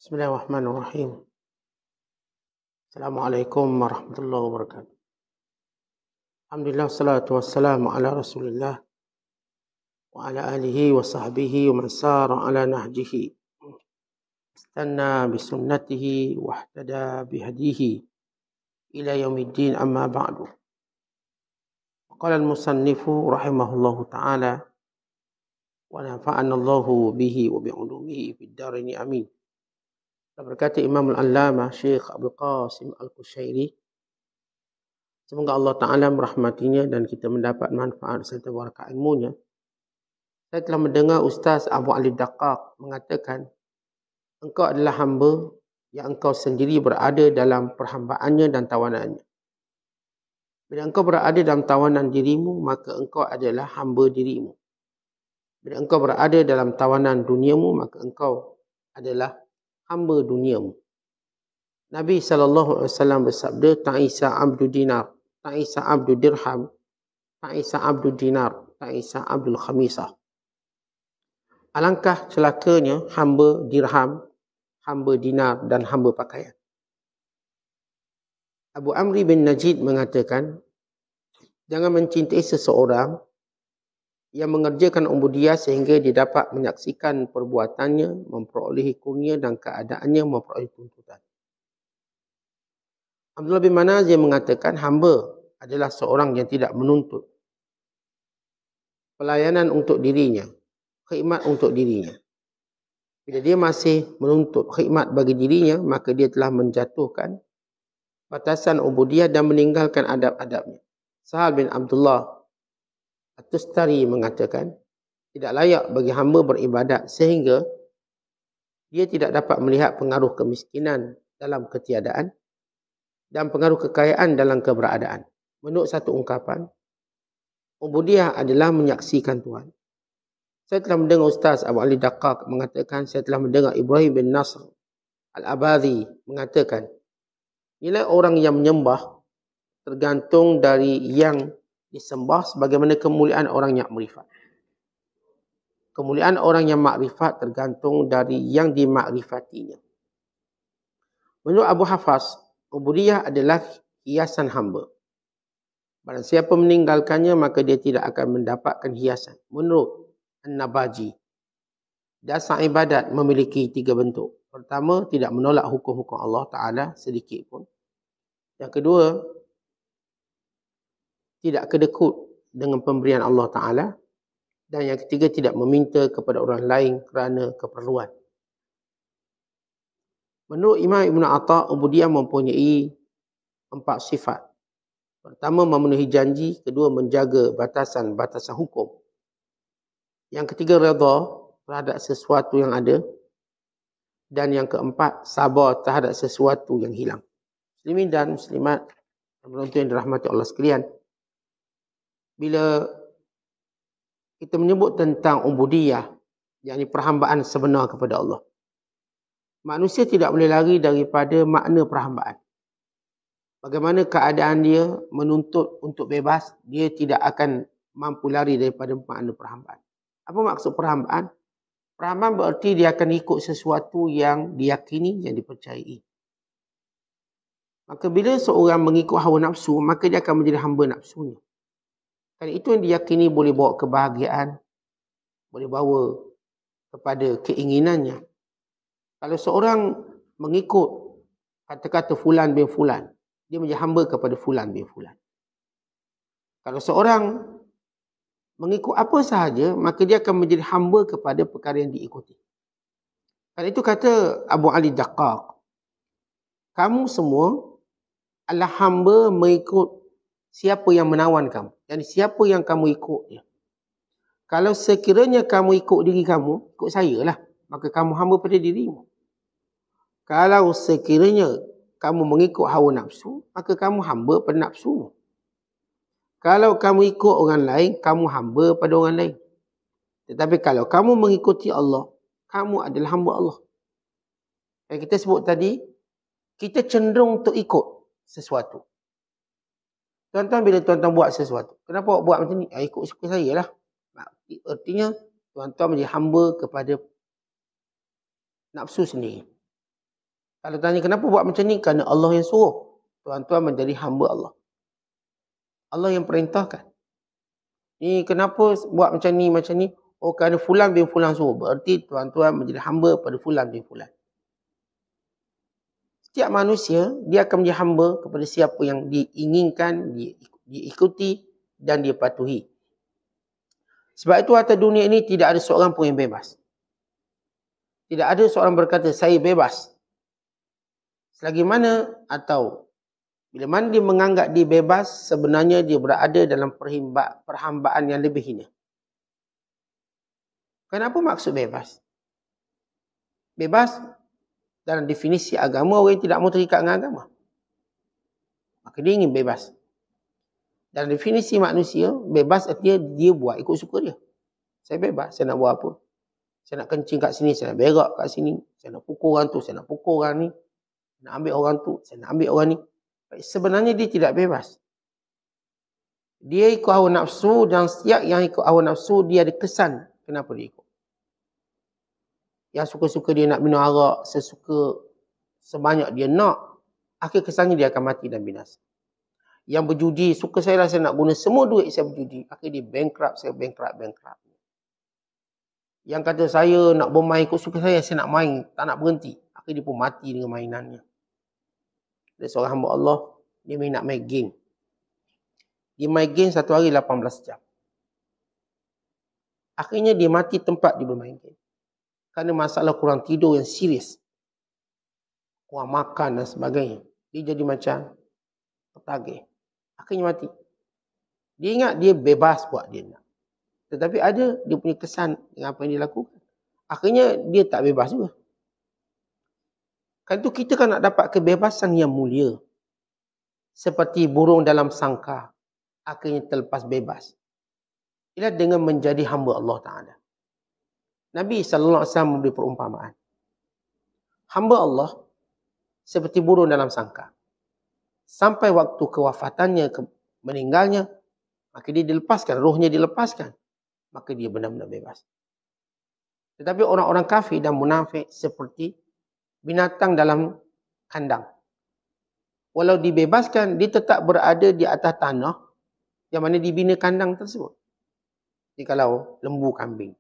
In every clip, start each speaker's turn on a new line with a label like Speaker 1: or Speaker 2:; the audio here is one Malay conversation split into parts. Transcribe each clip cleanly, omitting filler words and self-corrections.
Speaker 1: Bismillahirrahmanirrahim. Assalamualaikum warahmatullahi wabarakatuh. Alhamdulillah, salatu wassalamu ala rasulillah wa ala alihi wa sahbihi wa man sara ala nahjihi istanna bisunnatihi wa ihtada bihadihi ila yaumiddin, amma ba'du. Qala al-musannifu rahimahullahu ta'ala wa nafa'ana Allahu bihi wa bi'ulumihi fid dharain, amin. Berkata Imam Al-Allamah Syekh Abdul Qasim Al-Qushayri, semoga Allah Ta'ala merahmatinya dan kita mendapat manfaat serta barakah ilmunya. Saya telah mendengar Ustaz Abu Ali Daqqaq mengatakan, engkau adalah hamba yang engkau sendiri berada dalam perhambaannya dan tawanannya. Bila engkau berada dalam tawanan dirimu, maka engkau adalah hamba dirimu. Bila engkau berada dalam tawanan duniamu, maka engkau adalah hamba duniamu. Nabi SAW bersabda, Ta'isa abdu dinar, ta'isa abdu dirham, ta'isa abdu dinar, ta'isa abdul khamisah. Alangkah celakanya hamba dirham, hamba dinar dan hamba pakaian. Abu Amri bin Najid mengatakan, jangan mencintai seseorang yang mengerjakan ubudiyah sehingga dia dapat menyaksikan perbuatannya, memperolehi kurnia dan keadaannya memperolehi tuntutan. Abdullah bin Manazir mengatakan, hamba adalah seorang yang tidak menuntut pelayanan untuk dirinya, khidmat untuk dirinya. Bila dia masih menuntut khidmat bagi dirinya, maka dia telah menjatuhkan batasan ubudiyah dan meninggalkan adab-adabnya. Sahal bin Abdullah At-Tustari mengatakan, tidak layak bagi hamba beribadat sehingga dia tidak dapat melihat pengaruh kemiskinan dalam ketiadaan dan pengaruh kekayaan dalam keberadaan. Menurut satu ungkapan, ubudiyah adalah menyaksikan Tuhan. Saya telah mendengar Ustaz Abu Ali Daqqaq mengatakan, saya telah mendengar Ibrahim bin Nasr Al-Abadhi mengatakan, nilai orang yang menyembah tergantung dari yang disembah sebagaimana kemuliaan orang yang makrifat. Kemuliaan orang yang makrifat tergantung dari yang dimakrifatinya. Menurut Abu Hafaz, ubudiyah adalah hiasan hamba. Barang siapa meninggalkannya, maka dia tidak akan mendapatkan hiasan. Menurut An-Nabaji, dasar ibadat memiliki 3 bentuk. Pertama, tidak menolak hukum-hukum Allah Ta'ala sedikit pun. Yang kedua, tidak kedekut dengan pemberian Allah Ta'ala. Dan yang ketiga, tidak meminta kepada orang lain kerana keperluan. Menurut Imam Ibn Atta', ubudiyah mempunyai 4 sifat. Pertama, memenuhi janji. Kedua, menjaga batasan-batasan hukum. Yang ketiga, redha terhadap sesuatu yang ada. Dan yang keempat, sabar terhadap sesuatu yang hilang. Muslimin dan muslimat yang penonton yang dirahmati Allah sekalian, bila kita menyebut tentang ubudiyah, yakni perhambaan sebenar kepada Allah, manusia tidak boleh lari daripada makna perhambaan. Bagaimana keadaan dia menuntut untuk bebas, dia tidak akan mampu lari daripada makna perhambaan. Apa maksud perhambaan? Perhambaan berarti dia akan ikut sesuatu yang diyakini, yang dipercayai. Maka bila seorang mengikut hawa nafsu, maka dia akan menjadi hamba nafsunya. Kerana itu yang diyakini boleh bawa kebahagiaan, boleh bawa kepada keinginannya. Kalau seorang mengikut kata-kata fulan bin fulan, dia menjadi hamba kepada fulan bin fulan. Kalau seorang mengikut apa sahaja, maka dia akan menjadi hamba kepada perkara yang diikuti. Kerana itu kata Abu Ali Daqqaq, kamu semua adalah hamba mengikut siapa yang menawan kamu. Yani siapa yang kamu ikut dia. Kalau sekiranya kamu ikut diri kamu, ikut saya lah, maka kamu hamba pada dirimu. Kalau sekiranya kamu mengikut hawa nafsu, maka kamu hamba pada nafsumu. Kalau kamu ikut orang lain, kamu hamba pada orang lain. Tetapi kalau kamu mengikuti Allah, kamu adalah hamba Allah. Yang kita sebut tadi, kita cenderung untuk ikut sesuatu. Tuan-tuan, bila tuan-tuan buat sesuatu, kenapa awak buat macam ni? Ikut suka saya lah. Artinya, tuan-tuan menjadi hamba kepada nafsu sendiri. Kalau tanya kenapa buat macam ni? Kerana Allah yang suruh. Tuan-tuan menjadi hamba Allah. Allah yang perintahkan. Ni kenapa buat macam ni, macam ni? Oh, kerana fulan bin fulan suruh. Berarti tuan-tuan menjadi hamba pada fulan bin fulan. Setiap manusia, dia akan menjadi hamba kepada siapa yang diinginkan, diikuti dan dia patuhi. Sebab itu atas dunia ini tidak ada seorang pun yang bebas. Tidak ada seorang berkata, saya bebas. Selagi mana atau bila mana dia menganggap dia bebas, sebenarnya dia berada dalam perhambaan yang lebih hina. Kenapa maksud bebas? Bebas dalam definisi agama, orang yang tidak mau terikat dengan agama. Maka dia ingin bebas. Dalam definisi manusia, bebas artinya dia buat ikut suka dia. Saya bebas, saya nak buat apa. Saya nak kencing kat sini, saya nak berak kat sini. Saya nak pukul orang tu, saya nak pukul orang ni. Nak ambil orang tu, saya nak ambil orang ni. Sebenarnya dia tidak bebas. Dia ikut hawa nafsu dan setiap yang ikut hawa nafsu, dia ada kesan kenapa dia ikut. Yang suka-suka dia nak minum arak, sesuka sebanyak dia nak, akhir kesannya dia akan mati dan binasa. Yang berjudi, suka saya lah saya nak guna semua duit saya berjudi, akhir dia bankrupt, saya bankrupt. Yang kata saya nak bermain ikut suka saya nak main, tak nak berhenti, akhir dia pun mati dengan mainannya. Ada seorang hamba Allah, dia nak main game. Dia main game satu hari 18 jam. Akhirnya dia mati tempat dia bermain game. Kerana masalah kurang tidur yang serius. Kurang makan dan sebagainya. Dia jadi macam tertagih. Akhirnya mati. Dia ingat dia bebas buat dia nak. Tetapi ada dia punya kesan dengan apa yang dia lakukan. Akhirnya dia tak bebas juga. Kan itu kita kan nak dapat kebebasan yang mulia. Seperti burung dalam sangkar. Akhirnya terlepas bebas. Ialah dengan menjadi hamba Allah Ta'ala. Nabi SAW memberi perumpamaan. Hamba Allah seperti burung dalam sangkar. Sampai waktu kewafatannya, meninggalnya, maka dia dilepaskan, rohnya dilepaskan. Maka dia benar-benar bebas. Tetapi orang-orang kafir dan munafik seperti binatang dalam kandang. Walau dibebaskan, dia tetap berada di atas tanah yang mana dibina kandang tersebut. Jadi kalau lembu kambing,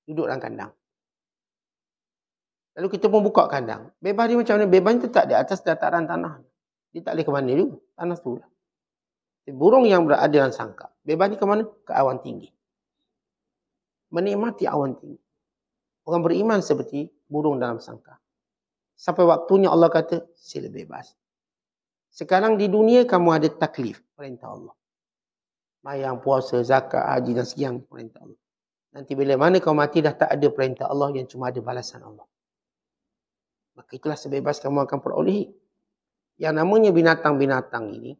Speaker 1: duduk dalam kandang. Lalu kita pun buka kandang. Bebas dia macam mana? Bebas tetap di atas dataran tanah. Dia tak boleh ke mana juga. Tanah tu lah. Burung yang berada dalam sangkar. Bebas ni ke mana? Ke awan tinggi. Menikmati awan tinggi. Orang beriman seperti burung dalam sangkar. Sampai waktunya Allah kata, sila bebas. Sekarang di dunia kamu ada taklif, perintah Allah. Mayang, puasa, zakat, haji dan sekian perintah Allah. Nanti bila mana kau mati dah tak ada perintah Allah yang cuma ada balasan Allah. Maka itulah sebebas kamu akan perolehi. Yang namanya binatang-binatang ini,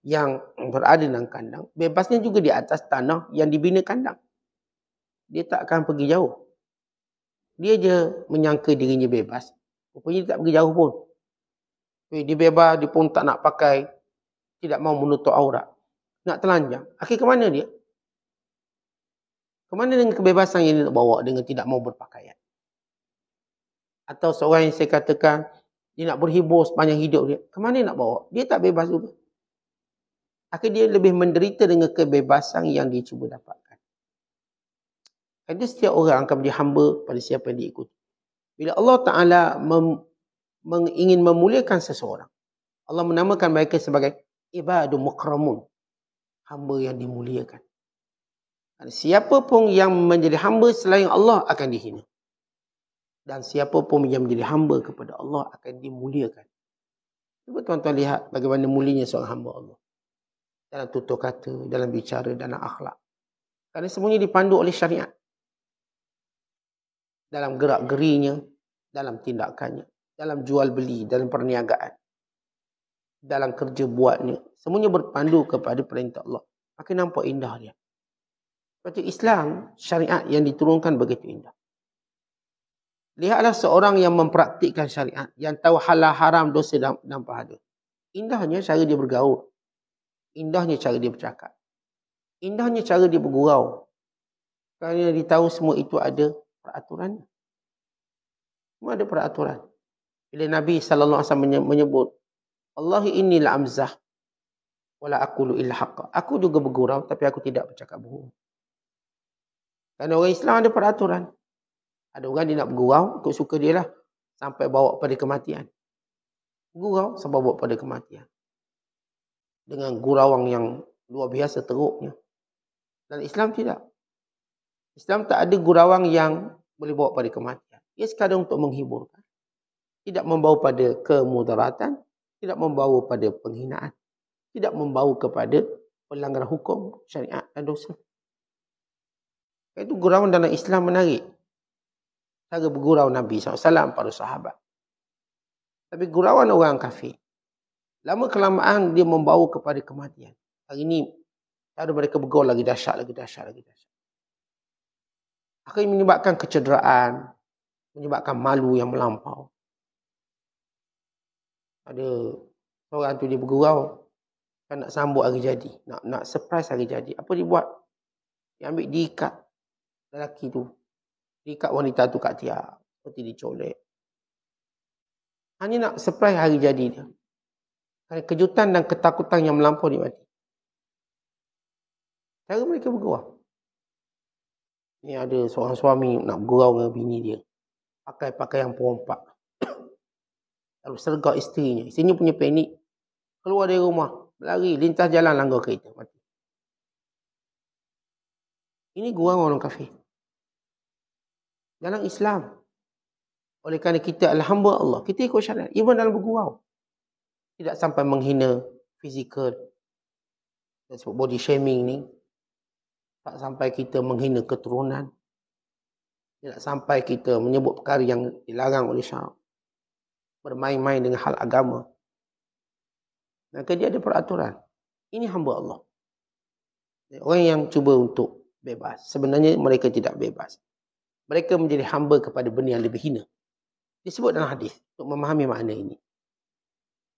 Speaker 1: yang berada dalam kandang, bebasnya juga di atas tanah yang dibina kandang. Dia tak akan pergi jauh. Dia je menyangka dirinya bebas. Rupanya dia tak pergi jauh pun. Dia bebas, dia pun tak nak pakai. Tidak mau menutup aurat. Nak telanjang. Akhir ke mana dia? Ke mana dengan kebebasan yang dia nak bawa dengan tidak mau berpakaian? Atau seorang yang saya katakan, dia nak berhibur sepanjang hidup dia. Ke mana dia nak bawa? Dia tak bebas juga. Akhir dia lebih menderita dengan kebebasan yang dia cuba dapatkan. Kerana setiap orang akan menjadi hamba pada siapa yang diikuti. Bila Allah Ta'ala ingin memuliakan seseorang, Allah menamakan mereka sebagai ibadu mukramun. Hamba yang dimuliakan. Siapa pun yang menjadi hamba selain Allah akan dihina. Dan siapa pun yang menjadi hamba kepada Allah akan dimuliakan. Cuba tuan-tuan lihat bagaimana mulianya seorang hamba Allah. Dalam tutur kata, dalam bicara, dalam akhlak. Kerana semuanya dipandu oleh syariat. Dalam gerak-gerinya, dalam tindakannya, dalam jual beli, dalam perniagaan, dalam kerja buatnya. Semuanya berpandu kepada perintah Allah. Maka nampak indah dia. Seperti Islam, syariat yang diturunkan begitu indah. Lihatlah seorang yang mempraktikkan syariat, yang tahu halal haram, dosa dan pahala. Indahnya cara dia bergaul. Indahnya cara dia bercakap. Indahnya cara dia bergurau. Kerana dia tahu semua itu ada peraturannya. Semua ada peraturan. Bila Nabi SAW menyebut, Allahi inni la amzah, wala aqulu illa haqqa. Aku juga bergurau, tapi aku tidak bercakap bohong. Kerana orang Islam ada peraturan. Ada orang dia nak bergurau, ikut suka dia lah. Sampai bawa pada kematian. Gurau sampai bawa pada kematian. Dengan gurauan yang luar biasa teruknya. Dan Islam tidak. Islam tak ada gurauan yang boleh bawa pada kematian. Ia sekadar untuk menghiburkan. Tidak membawa pada kemudaratan. Tidak membawa pada penghinaan. Tidak membawa kepada pelanggaran hukum, syariat dan dosa. Itu gurauan dalam Islam menarik. Cara bergurau Nabi SAW pada sahabat. Tapi gurauan orang kafir, lama kelamaan dia membawa kepada kematian. Hari ini, cara mereka bergaul lagi dahsyat. Akhirnya menyebabkan kecederaan, menyebabkan malu yang melampau. Ada seorang tu dia bergurau, kan nak sambut hari jadi, nak surprise hari jadi. Apa dia buat? Dia ambil diikat lelaki tu, diikat wanita tu kat tiang, seperti dicolek. Hanya nak surprise hari jadi dia. Kerana kejutan dan ketakutan yang melampau dia mati. Cara mereka bergurau. Ni ada seorang suami nak bergurau dengan bini dia, pakai pakaian perompak. Lalu sergap isterinya. Isterinya punya panik. Keluar dari rumah, berlari, lintas jalan, langgar kereta, mati. Ini gurau orang kafir. Dalam Islam, oleh kerana kita adalah hamba Allah, kita ikut syariat, even dalam bergurau. Tidak sampai menghina fizikal. Dan sebut body shaming ni. Tak sampai kita menghina keturunan. Tidak sampai kita menyebut perkara yang dilarang oleh syarak. Bermain-main dengan hal agama. Maka dia ada peraturan. Ini hamba Allah. Orang yang cuba untuk bebas, sebenarnya mereka tidak bebas. Mereka menjadi hamba kepada benda yang lebih hina. Disebut dalam hadis untuk memahami makna ini.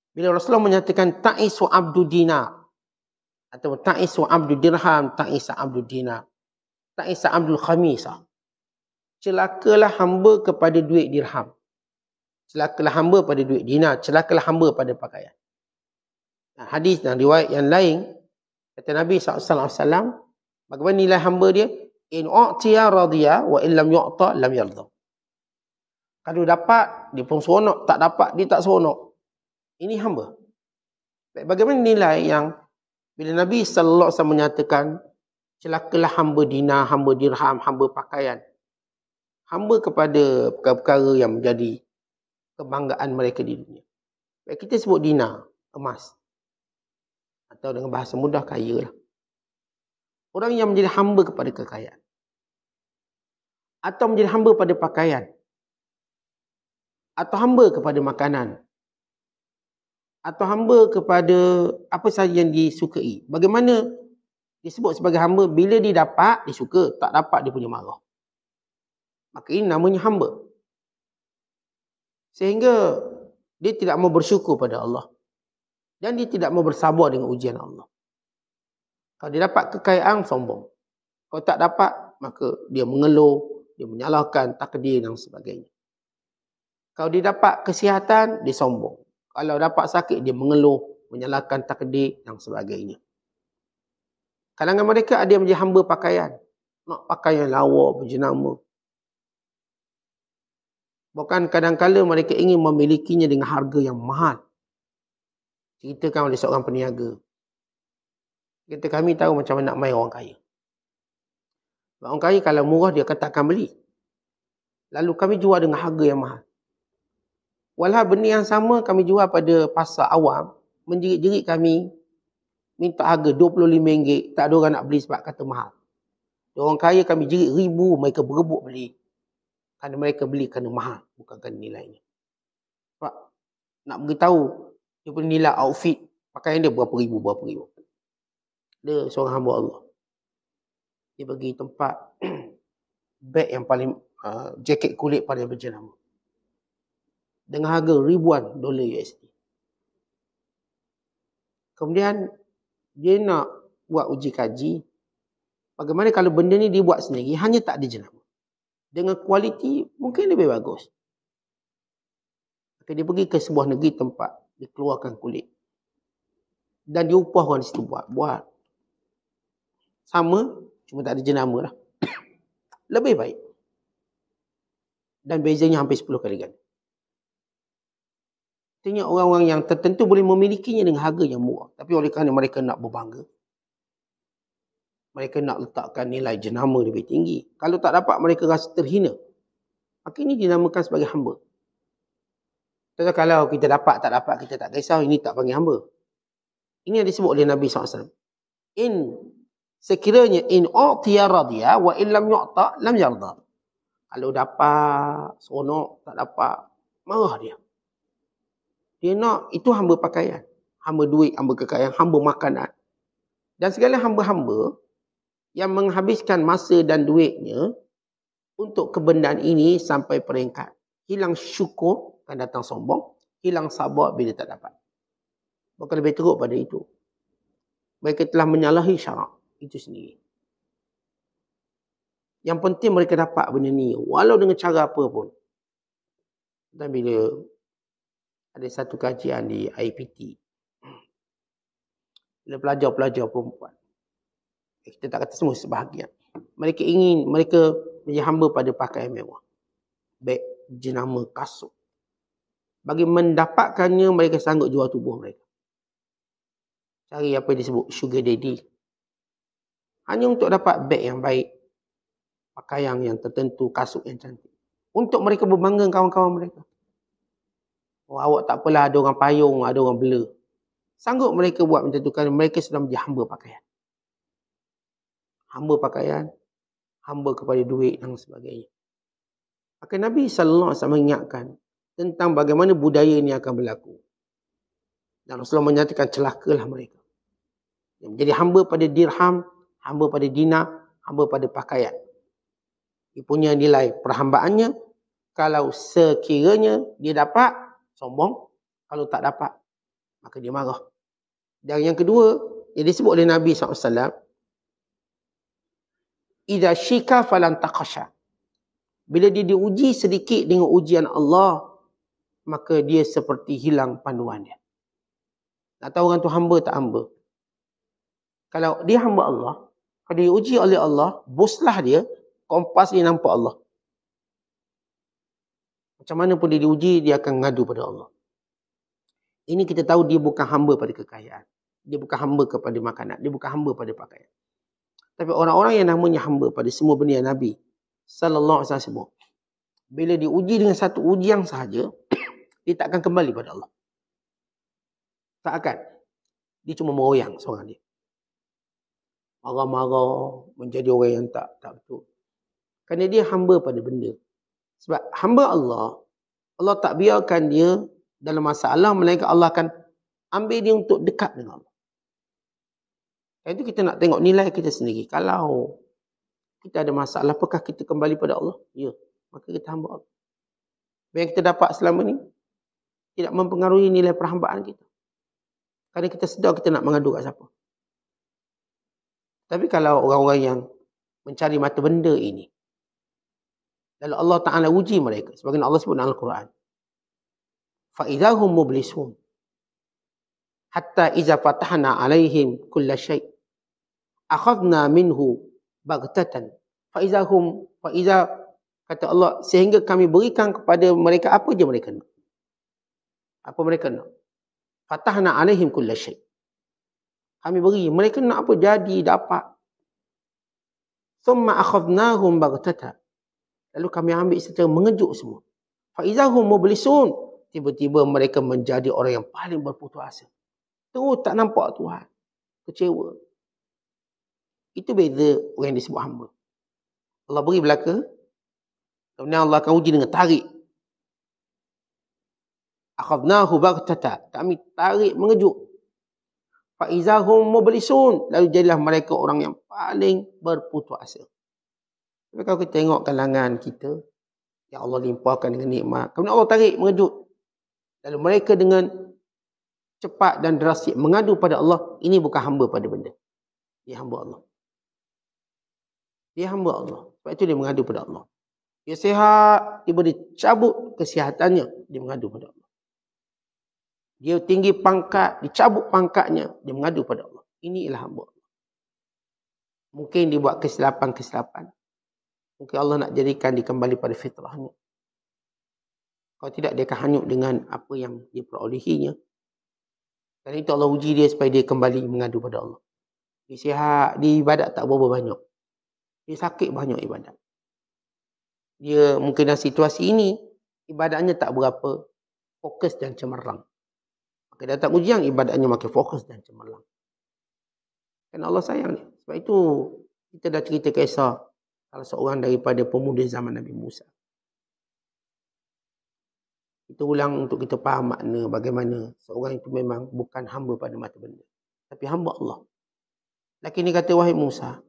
Speaker 1: Bila Rasulullah menyatakan ta'isu abdu dinar, atau ta'isu abdu dirham, ta'isa abdu dinar, ta'isa abdul khamisah. Celakalah hamba kepada duit dirham. Celakalah hamba pada duit dinar. Celakalah hamba pada pakaian. Hadis dan riwayat yang lain, kata Nabi SAW, bagaimana nilai hamba dia? In u'tiya radiyah wa illam yu'ta lam yarda. Kalau dapat, dia pun seronok. Tak dapat, dia tak seronok. Ini hamba. Bagaimana nilai yang bila Nabi SAW menyatakan celakalah hamba dinar, hamba dirham, hamba pakaian. Hamba kepada perkara-perkara yang menjadi kebanggaan mereka di dunia. Baik, kita sebut dinar, emas. Atau dengan bahasa mudah, kaya lah. Orang yang menjadi hamba kepada kekayaan. Atau menjadi hamba pada pakaian. Atau hamba kepada makanan. Atau hamba kepada apa sahaja yang disukai. Bagaimana disebut sebagai hamba? Bila dia dapat, dia suka. Tak dapat, dia punya marah. Maka ini namanya hamba. Sehingga dia tidak mau bersyukur pada Allah. Dan dia tidak mau bersabar dengan ujian Allah. Kalau dia dapat kekayaan, sombong. Kalau tak dapat, maka dia mengeluh, dia menyalahkan takdir dan sebagainya. Kalau dia dapat kesihatan, dia sombong. Kalau dapat sakit, dia mengeluh, menyalahkan takdir dan sebagainya. Kalangan mereka ada yang menjadi hamba pakaian. Nak pakaian lawa, berjenama. Bahkan kadang-kadang mereka ingin memilikinya dengan harga yang mahal. Ceritakan oleh seorang peniaga. Kata, kami tahu macam mana nak main orang kaya. Orang kaya kalau murah dia kata akan beli. Lalu kami jual dengan harga yang mahal. Walau benda yang sama kami jual pada pasar awam, menjerit-jerit kami minta harga RM25, tak ada orang nak beli sebab kata mahal. Orang kaya kami jerit ribu, mereka berebut beli. Kerana mereka beli kerana mahal, bukan kerana nilainya. Sebab nak beritahu dia punya nilai outfit, pakaian dia berapa ribu. Dia seorang hamba Allah. Dia bagi tempat beg yang paling, jaket kulit paling berjenama. Dengan harga ribuan dolar USD. Kemudian, dia nak buat uji kaji. Bagaimana kalau benda ni dia buat sendiri, hanya tak ada jenama. Dengan kualiti mungkin lebih bagus. Maka dia pergi ke sebuah negeri tempat dikeluarkan kulit. Dan dia upah orang di situ buat. Sama, cuma tak ada jenama lah. Lebih baik. Dan bezanya hampir 10 kali ganda. Artinya orang-orang yang tertentu boleh memilikinya dengan harga yang murah. Tapi oleh kerana mereka nak berbangga, mereka nak letakkan nilai jenama lebih tinggi. Kalau tak dapat, mereka rasa terhina. Maka ini dinamakan sebagai hamba. Tapi kalau kita dapat, tak dapat, kita tak kisah, ini tak panggil hamba. Ini yang disebut oleh Nabi SAW. Sekiranya in u'tiya radiya wa illam yu'ta lam yarda. Kalau dapat, seronok, tak dapat, marah dia. Dia nak, itu hamba pakaian. Hamba duit, hamba kekayaan, hamba makanan. Dan segala hamba-hamba yang menghabiskan masa dan duitnya untuk kebendaan ini sampai peringkat hilang syukur, akan datang sombong, hilang sabar bila tak dapat. Maka lebih teruk pada itu. Mereka telah menyalahi syarak itu sendiri. Yang penting mereka dapat benda ni, walau dengan cara apa pun. Dan bila ada satu kajian di IPT, bila pelajar-pelajar perempuan, kita tak kata semua, sebahagian, mereka ingin, mereka menjadi hamba pada pakaian mewah, beg, jenama, kasut. Bagi mendapatkannya, mereka sanggup jual tubuh mereka. Cari apa yang disebut sugar daddy. Hanya untuk dapat beg yang baik, pakaian yang tertentu, kasut yang cantik. Untuk mereka berbangga kawan-kawan mereka. Oh, awak tak apalah, ada orang payung, ada orang bela. Sanggup mereka buat macam tu kerana mereka sudah menjadi hamba pakaian. Hamba pakaian, hamba kepada duit dan sebagainya. Maka Nabi SAW mengingatkan tentang bagaimana budaya ini akan berlaku. Dan Rasulullah menyatakan celakalah mereka. Yang menjadi hamba pada dirham, hamba pada dinar, hamba pada pakaian. Dia punya nilai perhambaannya, kalau sekiranya dia dapat, sombong. Kalau tak dapat, maka dia marah. Dan yang kedua, yang disebut oleh Nabi SAW, idza syika falan taqasha. Bila dia diuji sedikit dengan ujian Allah, maka dia seperti hilang panduan dia. Nak tahu orang tu hamba tak hamba? Kalau dia hamba Allah, kalau dia uji oleh Allah, boslah dia, kompas dia nampak Allah. Macam mana pun dia diuji, dia akan ngadu pada Allah. Ini kita tahu dia bukan hamba pada kekayaan. Dia bukan hamba kepada makanan. Dia bukan hamba pada pakaian. Tapi orang-orang yang namanya hamba pada semua benda yang Nabi sallallahu alaihi wasallam sebut, bila diuji dengan satu ujian sahaja, dia tak akan kembali pada Allah. Tak akan. Dia cuma meroyang seorang dia. Marah-marah, menjadi orang yang tak betul. Kerana dia hamba pada benda. Sebab hamba Allah, Allah tak biarkan dia dalam masalah, melainkan Allah akan ambil dia untuk dekat dengan Allah. Itu kita nak tengok nilai kita sendiri. Kalau kita ada masalah, apakah kita kembali pada Allah? Ya, maka kita hamba Allah. Yang kita dapat selama ni tidak mempengaruhi nilai perhambaan kita. Kerana kita sedar kita nak mengadu kat siapa. Tapi kalau orang-orang yang mencari mata benda ini, lalu Allah Ta'ala uji mereka. Sebagaimana Allah sebut dalam Al-Quran. فَإِذَا هُمْ مُبْلِسُونَ حَتَّى إِذَا فَتَحْنَا عَلَيْهِمْ كُلَّ شَيْءٍ أَخَذْنَا مِنْهُ بَغْتَةً فَإِذَا kata Allah, sehingga kami berikan kepada mereka apa je mereka nak. Apa mereka nak. فَتَحْنَا عَلَيْهِمْ كُلَّ شَيْءٍ. Kami beri. Mereka nak apa? Jadi, dapat. ثُمَّ أَخَذْنَاهُمْ بَغْتَةً. Lalu kami ambil secara mengejut semua. فَإِذَا هُمْ مُبْلِسُونَ. Tiba-tiba mereka menjadi orang yang paling berputus asa. Terus tak nampak Tuhan. Kecewa. Itu beza orang yang disebut hamba. Allah beri belaka. Kemudian Allah akan uji dengan tarik. Akhadnahu baghtata. Kami tarik mengejut. فَإِذَا هُمْ مُبْلِسُونَ. Lalu jadilah mereka orang yang paling berputus asa. Tapi kalau kita tengok kalangan kita, yang Allah limpahkan dengan nikmat, kemudian Allah tarik mengejut. Lalu mereka dengan cepat dan drastik mengadu pada Allah, ini bukan hamba pada benda. Dia hamba Allah. Dia hamba Allah. Sebab itu dia mengadu pada Allah. Dia sihat, tiba dia cabut kesihatannya, dia mengadu pada Allah. Dia tinggi pangkat, dicabut pangkatnya, dia mengadu pada Allah. Inilah hamba Allah. Mungkin dia buat kesilapan-kesilapan. Mungkin Allah nak jadikan dia kembali pada fitrahnya. Kalau tidak, dia akan hanyut dengan apa yang dia perolehinya. Kerana itu Allah uji dia supaya dia kembali mengadu pada Allah. Dia sihat, dia ibadat tak berapa banyak. Dia sakit banyak ibadat. Dia mungkin dalam situasi ini, ibadatnya tak berapa fokus dan cemerlang. Maka datang ujian, ibadatnya makin fokus dan cemerlang. Kerana Allah sayang dia. Sebab itu, kita dah cerita kisah salah seorang daripada pemuda zaman Nabi Musa. Kita ulang untuk kita faham makna bagaimana seorang itu memang bukan hamba pada mata benda, tapi hamba Allah. Laki ni kata, wahai Musa,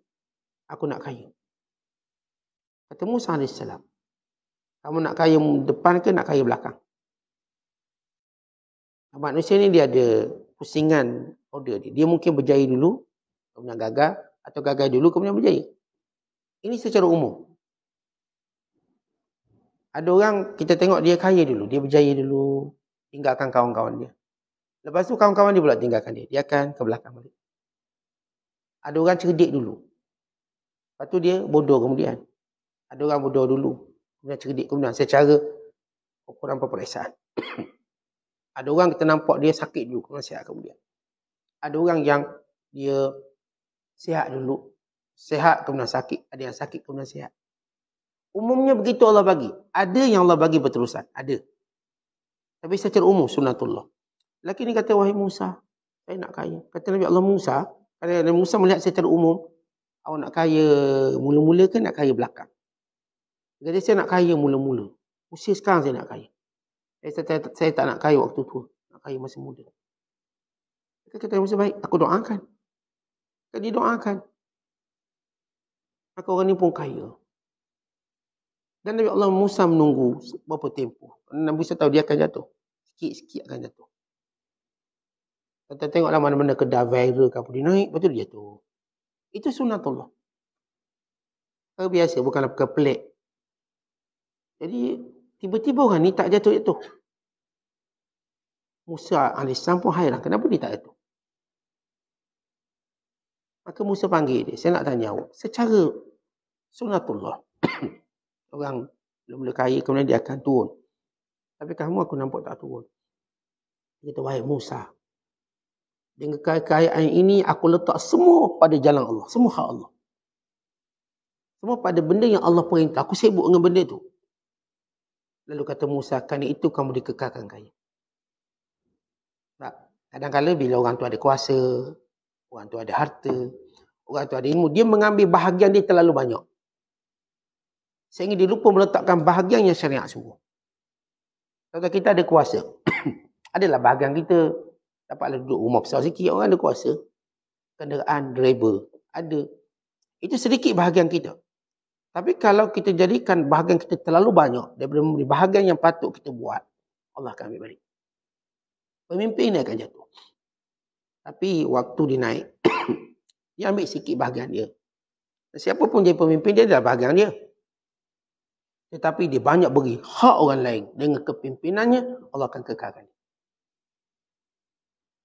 Speaker 1: aku nak kaya. Kata Musa AS, kamu nak kaya depan ke nak kaya belakang? Manusia ni dia ada pusingan order dia. Dia mungkin berjaya dulu, kemudian gagal, atau gagal dulu, kemudian berjaya. Ini secara umum. Ada orang, kita tengok dia kaya dulu, dia berjaya dulu, tinggalkan kawan-kawan dia. Lepas tu kawan-kawan dia pula tinggalkan dia. Dia akan ke belakang balik. Ada orang cerdik dulu. Lepas tu dia bodoh kemudian. Ada orang bodoh dulu, kemudian cerdik kemudian secara ukuran peperiksaan. Ada orang kita nampak dia sakit dulu, kemudian sihat kemudian. Ada orang yang dia sihat dulu, sihat kemudian sakit. Ada yang sakit kemudian sihat. Umumnya begitu Allah bagi. Ada yang Allah bagi berterusan. Ada. Tapi secara umum sunnatullah. Laki ni kata, wahai Musa, saya nak kaya. Kata Nabi Allah Musa, kalau Nabi Musa melihat secara umum, awak nak kaya mula-mula ke nak kaya belakang? Dia kata, saya nak kaya mula-mula. Usia sekarang saya nak kaya. Saya tak nak kaya waktu tua. Nak kaya masa muda. Dia kata, Musa baik, aku doakan. Dia doakan. Maka orang ni pun kaya. Dan Nabi Allah Musa menunggu berapa tempoh. Nabi Musa tahu dia akan jatuh. Sikit-sikit akan jatuh. Kita tengoklah mana-mana kedai viral ke apa. Dia naik, lepas tu dia jatuh. Itu sunnatullah. Biasa, bukanlah perkara pelik. Jadi, tiba-tiba orang ni tak jatuh-jatuh. Musa AS pun hairan. Kenapa dia tak jatuh? Maka Musa panggil dia. Saya nak tanya awak. Secara sunnatullah. Orang mula-mula kaya, kemudian dia akan turun. Tapi kamu aku nampak tak turun. Dia kata, wahai Musa, dengan kekayaan ini, aku letak semua pada jalan Allah. Semua hak Allah. Semua pada benda yang Allah perintah. Aku sibuk dengan benda tu. Lalu kata Musa, kerana itu kamu dikekalkan kaya. Kadang-kadang bila orang tu ada kuasa, orang tu ada harta, orang tu ada ilmu, dia mengambil bahagian dia terlalu banyak. Sehingga dia lupa meletakkan bahagian yang syariat suruh. Kalau kita ada kuasa, adalah bahagian kita, dapatlah duduk rumah besar sikit, orang ada kuasa, kenderaan, driver, ada. Itu sedikit bahagian kita. Tapi kalau kita jadikan bahagian kita terlalu banyak, daripada bahagian yang patut kita buat, Allah akan ambil balik. Pemimpin akan jatuh. Tapi waktu dia naik, dia ambil sikit bahagian dia. Siapa pun jadi pemimpin, dia adalah bahagian dia. Tetapi dia banyak beri hak orang lain. Dengan kepimpinannya, Allah akan kekalkan dia.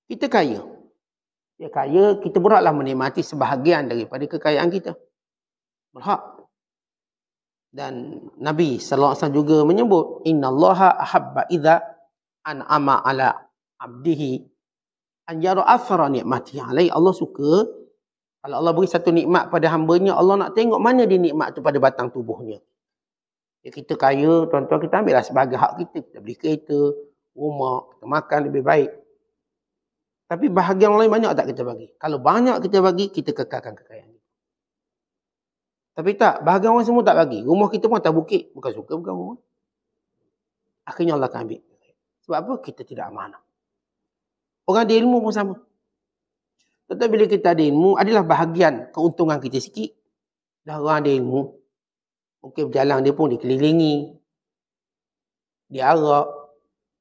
Speaker 1: Kita kaya. Dia kaya, kita beratlah menikmati sebahagian daripada kekayaan kita. Berhak. Dan Nabi SAW juga menyebut, Inna Allaha ahabba idha an'ama ala abdihi an yara athara ni'mati alaihi. Allah suka, kalau Allah beri satu nikmat pada hambanya, Allah nak tengok mana dia nikmat tu pada batang tubuhnya. Ya, kita kaya, tuan-tuan, kita ambillah sebagai hak kita. Kita beli kereta, rumah, kita makan lebih baik. Tapi bahagian lain banyak tak kita bagi? Kalau banyak kita bagi, kita kekalkan kekayaan. Tapi tak, bahagian orang semua tak bagi. Rumah kita pun atas bukit. Bukan suka, bukan rumah. Akhirnya Allah akan ambil. Sebab apa? Kita tidak amanah. Orang ada ilmu pun sama. Tetapi bila kita ada ilmu, adalah bahagian keuntungan kita sikit. Dah orang ada ilmu, mungkin berjalan dia pun dikelilingi, diarak,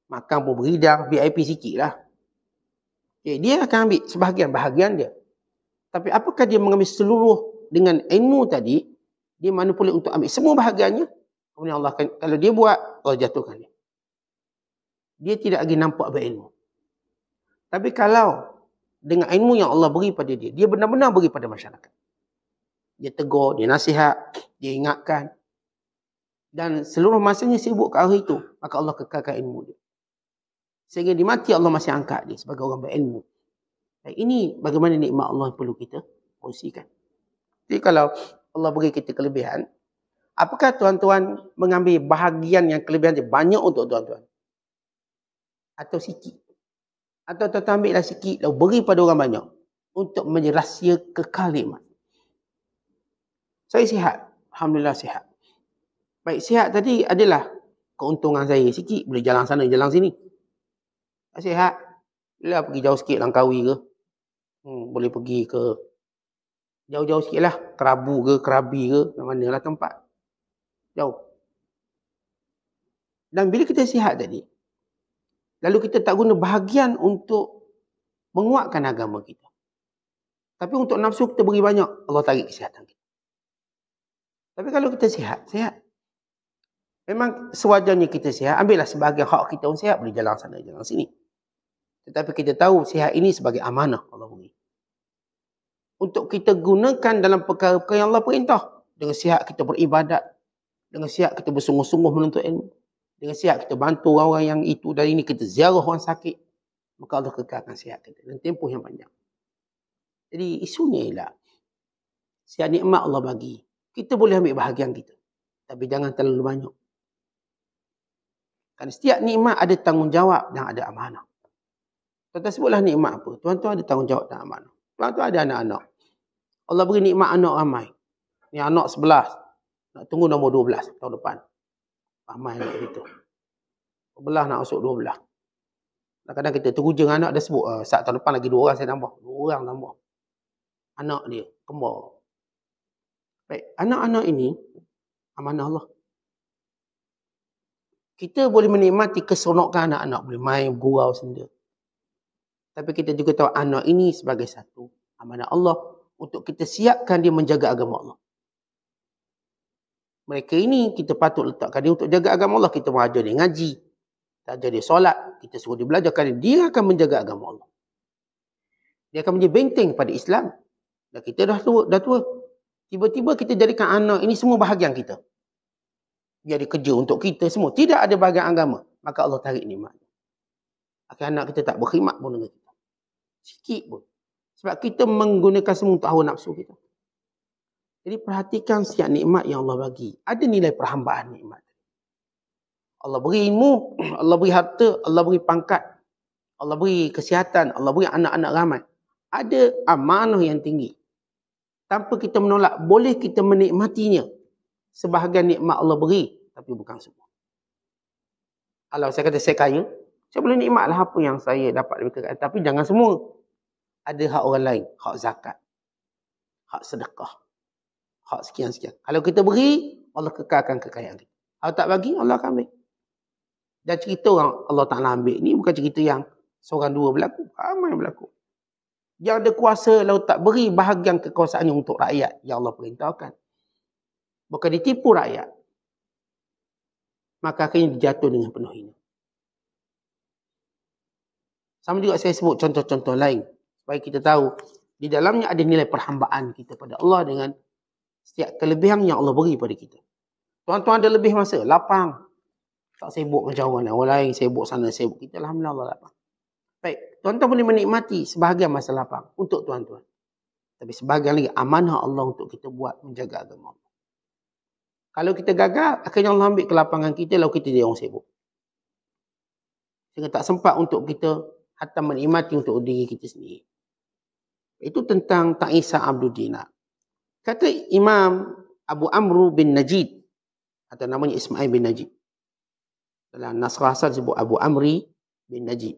Speaker 1: makan pun beridang, VIP sikit lah. Okay, dia akan ambil sebahagian-bahagian dia. Tapi apakah dia mengambil seluruh dengan ilmu tadi, dia manipulasi untuk ambil semua bahagiannya, kemudian Allah akan, kalau dia buat, Allah jatuhkan dia. Dia tidak lagi nampak berilmu. Tapi kalau dengan ilmu yang Allah beri pada dia, dia benar-benar beri pada masyarakat. Dia tegur, dia nasihat, dia ingatkan. Dan seluruh masanya sibuk ke arah itu, maka Allah kekalkan ilmu dia. Sehingga di mati Allah masih angkat dia sebagai orang berilmu. Dan ini bagaimana nikmat Allah yang perlu kita kongsikan. Jadi kalau Allah beri kita kelebihan, apakah tuan-tuan mengambil bahagian yang kelebihan dia banyak untuk tuan-tuan? Atau sikit? Atau tuan-tuan ambillah sikit lalu beri pada orang banyak untuk menjadi rahsia kekal nikmat. Saya sihat. Alhamdulillah sihat. Baik, sihat tadi adalah keuntungan saya sikit. Boleh jalan sana, jalan sini. Sihat. Bila pergi jauh sikit Langkawi ke. Boleh pergi ke jauh-jauh sikit lah. Kerabu ke, Kerabi ke. Mana lah tempat. Jauh. Dan bila kita sihat tadi, lalu kita tak guna bahagian untuk menguatkan agama kita. Tapi untuk nafsu kita beri banyak, Allah tarik kesihatan kita. Tapi kalau kita sihat. Memang sewajarnya kita sihat, ambillah sebahagian hak kita pun sihat, boleh jalan sana, jalan sini. Tetapi kita tahu sihat ini sebagai amanah Allah beri. Untuk kita gunakan dalam perkara-perkara yang Allah perintah. Dengan sihat kita beribadat. Dengan sihat kita bersungguh-sungguh menuntut ilmu. Dengan sihat kita bantu orang yang itu dan ini, kita ziarah orang sakit. Maka Allah kekalkan sihat kita dan tempoh yang panjang. Jadi isunya ialah sihat nikmat Allah bagi. Kita boleh ambil bahagian kita. Tapi jangan terlalu banyak. Kan setiap nikmat ada tanggungjawab dan ada amanah. Tuan-tuan sebutlah nikmat apa? Tuan-tuan ada tanggungjawab dan amanah. Tuan-tuan ada anak-anak. Allah beri nikmat anak ramai. Ni anak 11. Nak tunggu nombor 12 tahun depan. Ramai anak itu. 11 nak masuk 12. Kadang-kadang kita teruja dengan anak, dia sebut, saat tahun depan lagi 2 orang saya tambah. 2 orang tambah. Anak dia, kembar. Baik, anak-anak ini, amanah Allah. Kita boleh menikmati keseronokan anak-anak. Boleh main, gurau sendiri. Tapi kita juga tahu anak ini sebagai satu amanah Allah. Untuk kita siapkan dia menjaga agama Allah. Mereka ini kita patut letakkan dia untuk jaga agama Allah. Kita mengajar dia ngaji. Kita ajar dia solat. Kita suruh dia belajar. Kerana dia akan menjaga agama Allah. Dia akan menjadi benteng pada Islam. Dan kita dah tua. Tiba-tiba kita jadikan anak ini semua bahagian kita. Dia ada kerja untuk kita semua. Tidak ada bahagian agama. Maka Allah tarik nikmat. Anak kita tak berkhidmat pun dengan kita. Sikit pun. Sebab kita menggunakan semua untuk hawa nafsu kita. Jadi perhatikan setiap nikmat yang Allah bagi. Ada nilai perhambaan nikmat. Allah beri ilmu, Allah beri harta, Allah beri pangkat, Allah beri kesihatan, Allah beri anak-anak ramai. Ada amanah yang tinggi. Tanpa kita menolak, boleh kita menikmatinya. Sebahagian nikmat Allah beri, tapi bukan semua. Kalau saya kata saya kaya, saya boleh nikmatlah apa yang saya dapat dari kekayaan. Tapi jangan semua. Ada hak orang lain, hak zakat, hak sedekah, hak sekian-sekian. Kalau kita beri, Allah kekalkan kekayaan kita. Kalau tak bagi, Allah akan ambil. Dan cerita orang Allah Ta'ala ambil ni bukan cerita yang seorang dua berlaku. Ramai berlaku. Yang ada kuasa lalu tak beri bahagian kekuasaannya untuk rakyat yang Allah perintahkan. Bukan ditipu rakyat. Maka akhirnya dijatuh dengan penuh hina. Sama juga saya sebut contoh-contoh lain. Supaya kita tahu di dalamnya ada nilai perhambaan kita pada Allah dengan setiap kelebihan yang Allah beri pada kita. Tuan-tuan ada lebih masa, lapang. Tak sibuk macam orang lain, sibuk sana, sibuk kita. Alhamdulillah Allah lapang. Baik, tuan-tuan boleh menikmati sebahagian masa lapang untuk tuan-tuan. Tapi sebahagian lagi amanah Allah untuk kita buat menjaga agama Allah. Kalau kita gagal, akhirnya Allah ambil kelapangan kita lalu kita jadi orang sibuk. Sehingga tak sempat untuk kita hatta menikmati untuk diri kita sendiri. Itu tentang Ta'isa Abdul Dinar. Kata Imam Abu Amru bin Najid, atau namanya Ismail bin Najid. Dalam naskah asal disebut Abu Amri bin Najid.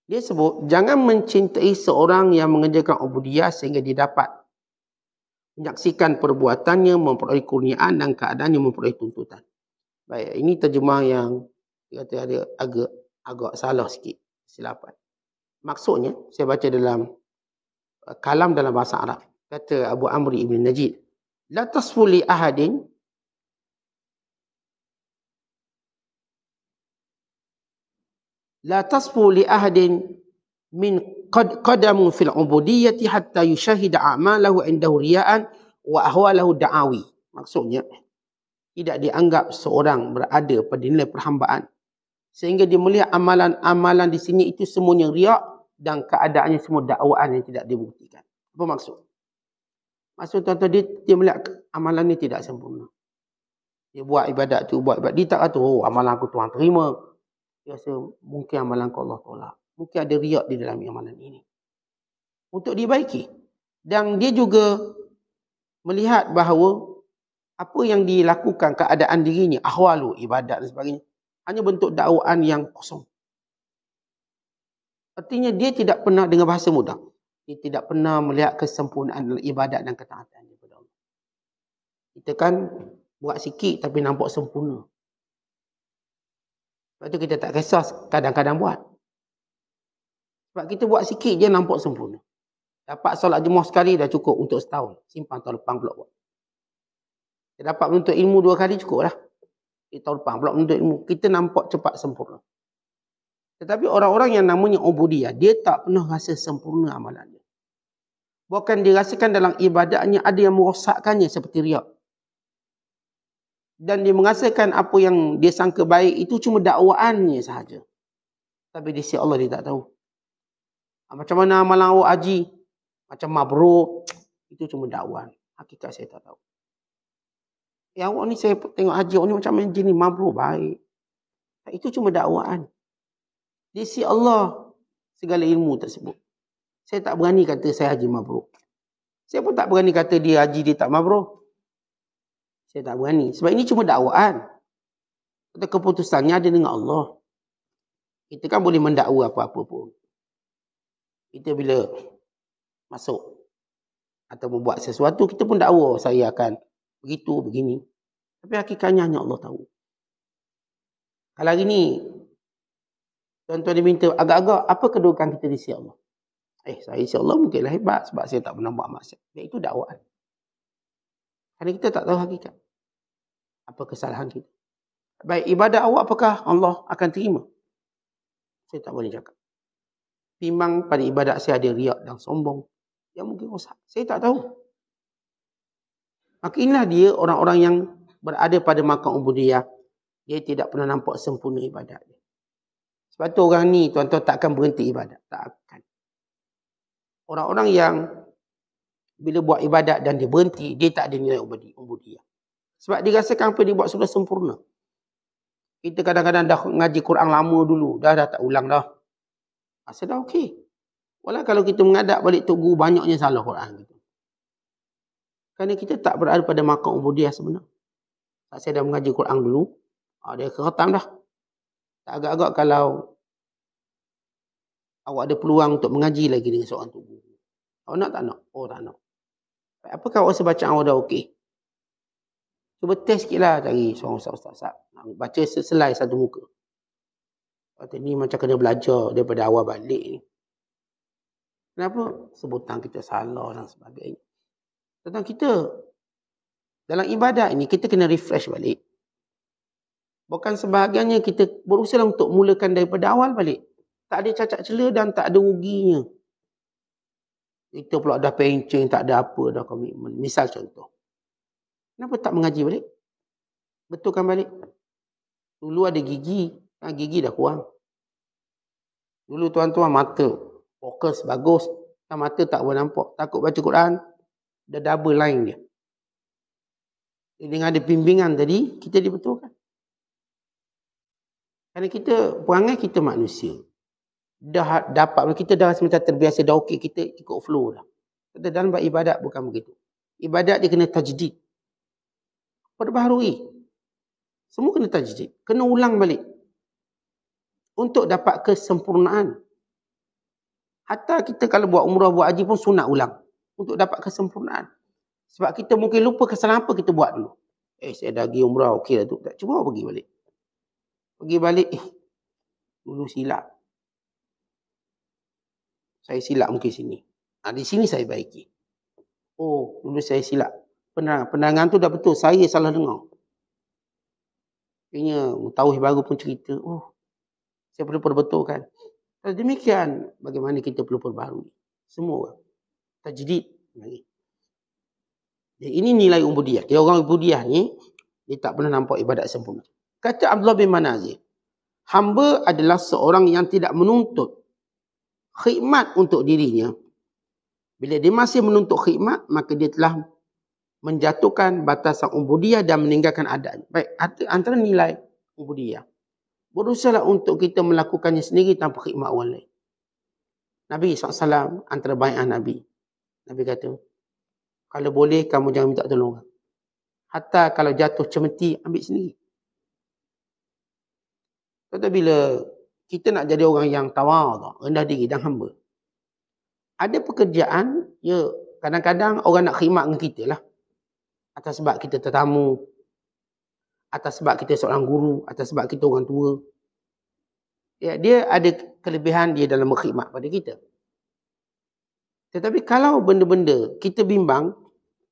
Speaker 1: Dia sebut, jangan mencintai seorang yang mengerjakan ubudiyah sehingga dia dapat menyaksikan perbuatannya, memperoleh kurniaan dan keadaannya memperoleh tuntutan. Baik, ini terjemah yang kata ada agak salah sikit, silapan. Maksudnya, saya baca dalam kalam dalam bahasa Arab. Kata Abu Amri ibn Najid, la tasfu li ahadin La tasfu li ahadin min qadamu fil ubudiyyati hatta yushahida a'malahu indahu riya'an wa ahwalahu da'awi. Maksudnya, tidak dianggap seorang berada pada nilai perhambaan sehingga dia melihat amalan-amalan di sini itu semuanya riak dan keadaannya semua dakwaan yang tidak dibuktikan. Apa maksud? Maksud tuan-tuan, dia melihat amalan ni tidak sempurna. Dia buat ibadat tu, dia tak kata, oh amalan aku Tuhan terima. Dia rasa mungkin amalan kau Allah tolak. Mungkin ada riak di dalam amalan ini. Untuk dibaiki. Dan dia juga melihat bahawa apa yang dilakukan, keadaan dirinya, ahwalu, ibadat dan sebagainya, hanya bentuk dakwaan yang kosong. Artinya dia tidak pernah, dengan bahasa mudah, dia tidak pernah melihat kesempurnaan dalam ibadat dan ketaatan kepada Allah. Kita kan buat sikit tapi nampak sempurna. Sebab tu kita tak kisah kadang-kadang buat. Sebab kita buat sikit je nampak sempurna. Dapat solat Jumaat sekali dah cukup untuk setahun. Simpan tahun depan pula buat. Kita dapat menuntut ilmu 2 kali cukup lah. Tahun depan pula menuntut ilmu. Kita nampak cepat sempurna. Tetapi orang-orang yang namanya ubudiyah, dia tak pernah rasa sempurna amalan dia. Bahkan dirasakan dalam ibadatnya ada yang merosakkannya seperti riak. Dan dia merasakan apa yang dia sangka baik itu cuma dakwaannya sahaja. Tapi di sisi Allah dia tak tahu. Macam mana amalan awak haji, macam mabrur, itu cuma dakwaan. Hakikat saya tak tahu. Ya awak ni, saya tengok haji awak ni macam ni mabrur baik. Itu cuma dakwaan. Di sisi Allah segala ilmu tersebut. Saya tak berani kata saya haji mabrur. Saya pun tak berani kata dia haji dia tak mabrur. Saya tak berani. Sebab ini cuma dakwaan. Keputusannya ada dengan Allah. Kita kan boleh mendakwa apa-apa pun. Kita bila masuk atau membuat sesuatu, kita pun dakwa saya akan begitu, begini. Tapi hakikatnya hanya Allah tahu. Kalau hari ni tuan-tuan diminta agak-agak, apa kedudukan kita di sisi Allah? Saya di sisi Allah mungkinlah hebat sebab saya tak pernah buat maksiat. Itu dakwaan. Kerana kita tak tahu hakikat. Apa kesalahan kita. Baik, ibadat awak apakah Allah akan terima? Saya tak boleh cakap. Timbang pada ibadat saya ada riak dan sombong, yang mungkin rosak. Saya tak tahu. Maka inilah dia orang-orang yang berada pada maqam ubudiyah. Dia tidak pernah nampak sempurna ibadat dia. Sebab tu orang ni, tuan-tuan, takkan berhenti ibadat. Tak akan. Orang-orang yang bila buat ibadat dan dia berhenti, dia tak ada nilai ubudiyah. Sebab dia rasakan apa dia buat sudah sempurna. Kita kadang-kadang dah ngaji Quran lama dulu, dah tak ulang dah. Rasa dah okey. Walau kalau kita mengadap balik Tok Guru, banyaknya salah Quran. Kerana kita tak berada pada maqam ubudiyah sebenar. Saya dah mengaji Quran dulu, dia keratam dah. Tak agak-agak kalau awak ada peluang untuk mengaji lagi dengan seorang Tok Guru. Awak nak tak nak? Oh tak nak. Apakah awak rasa bacaan awak dah okey? Cuba test sikit lah, cari seorang ustaz-ustaz. Baca seselai satu muka. Kata ni macam kena belajar daripada awal balik ni. Kenapa? Sebutan kita salah dan sebagainya. Tentang kita, dalam ibadat ini, kita kena refresh balik. Bukan sebahagiannya kita berusaha untuk mulakan daripada awal balik. Tak ada cacat celah dan tak ada ruginya. Kita pula dah pencing, tak ada apa dah komitmen. Misal contoh. Kenapa tak mengaji balik? Betulkan balik. Dulu ada gigi, gigi dah kurang. Dulu tuan-tuan mata, fokus bagus. Mata tak boleh nampak. Takut baca Quran, dah double line dia. Dengan ada bimbingan tadi, kita dibetulkan. Kerana kita, perangai kita manusia. Dah dapat, kita dah rasa macam terbiasa, dah okey, kita ikut flow dah. Kita dalam ibadat bukan begitu. Ibadat dia kena tajdid. Perbaharui. Semua kena tajdid. Kena ulang balik. Untuk dapat kesempurnaan. Hatta kita kalau buat umrah, buat haji pun sunat ulang. Untuk dapat kesempurnaan. Sebab kita mungkin lupa kesalahan apa kita buat dulu. Saya dah pergi umrah, okey dah tu. Tak, cuma pergi balik. Pergi balik, dulu silap. Saya silap mungkin sini. Di sini saya baiki. Oh, dulu saya silap. Penerangan tu dah betul. Saya salah dengar. Akhirnya, mutawih baru pun cerita. Oh, Saya perlu perbetulkan. Kalau demikian, bagaimana kita perlu perbaharui? Semua orang. Tajdid. Jadi ini nilai ubudiyah. Dia orang ubudiyah ni, dia tak pernah nampak ibadat sempurna. Kata Abdullah bin Manazir, hamba adalah seorang yang tidak menuntut khidmat untuk dirinya. Bila dia masih menuntut khidmat, maka dia telah menjatuhkan batasan ubudiyah dan meninggalkan adat. Baik, antara nilai ubudiyah. Berusahalah untuk kita melakukannya sendiri tanpa khidmat orang lain. Nabi SAW, antara bai'ah Nabi. Nabi kata, kalau boleh kamu jangan minta tolong. Hatta kalau jatuh cemeti, ambil sendiri. Tetapi bila kita nak jadi orang yang tawadhu, rendah diri dan hamba. Ada pekerjaan, ya kadang-kadang orang nak khidmat dengan kita lah. Atas sebab kita tetamu, atas sebab kita seorang guru, atas sebab kita orang tua. Ya, dia ada kelebihan dia dalam berkhidmat pada kita. Tetapi kalau benda-benda kita bimbang,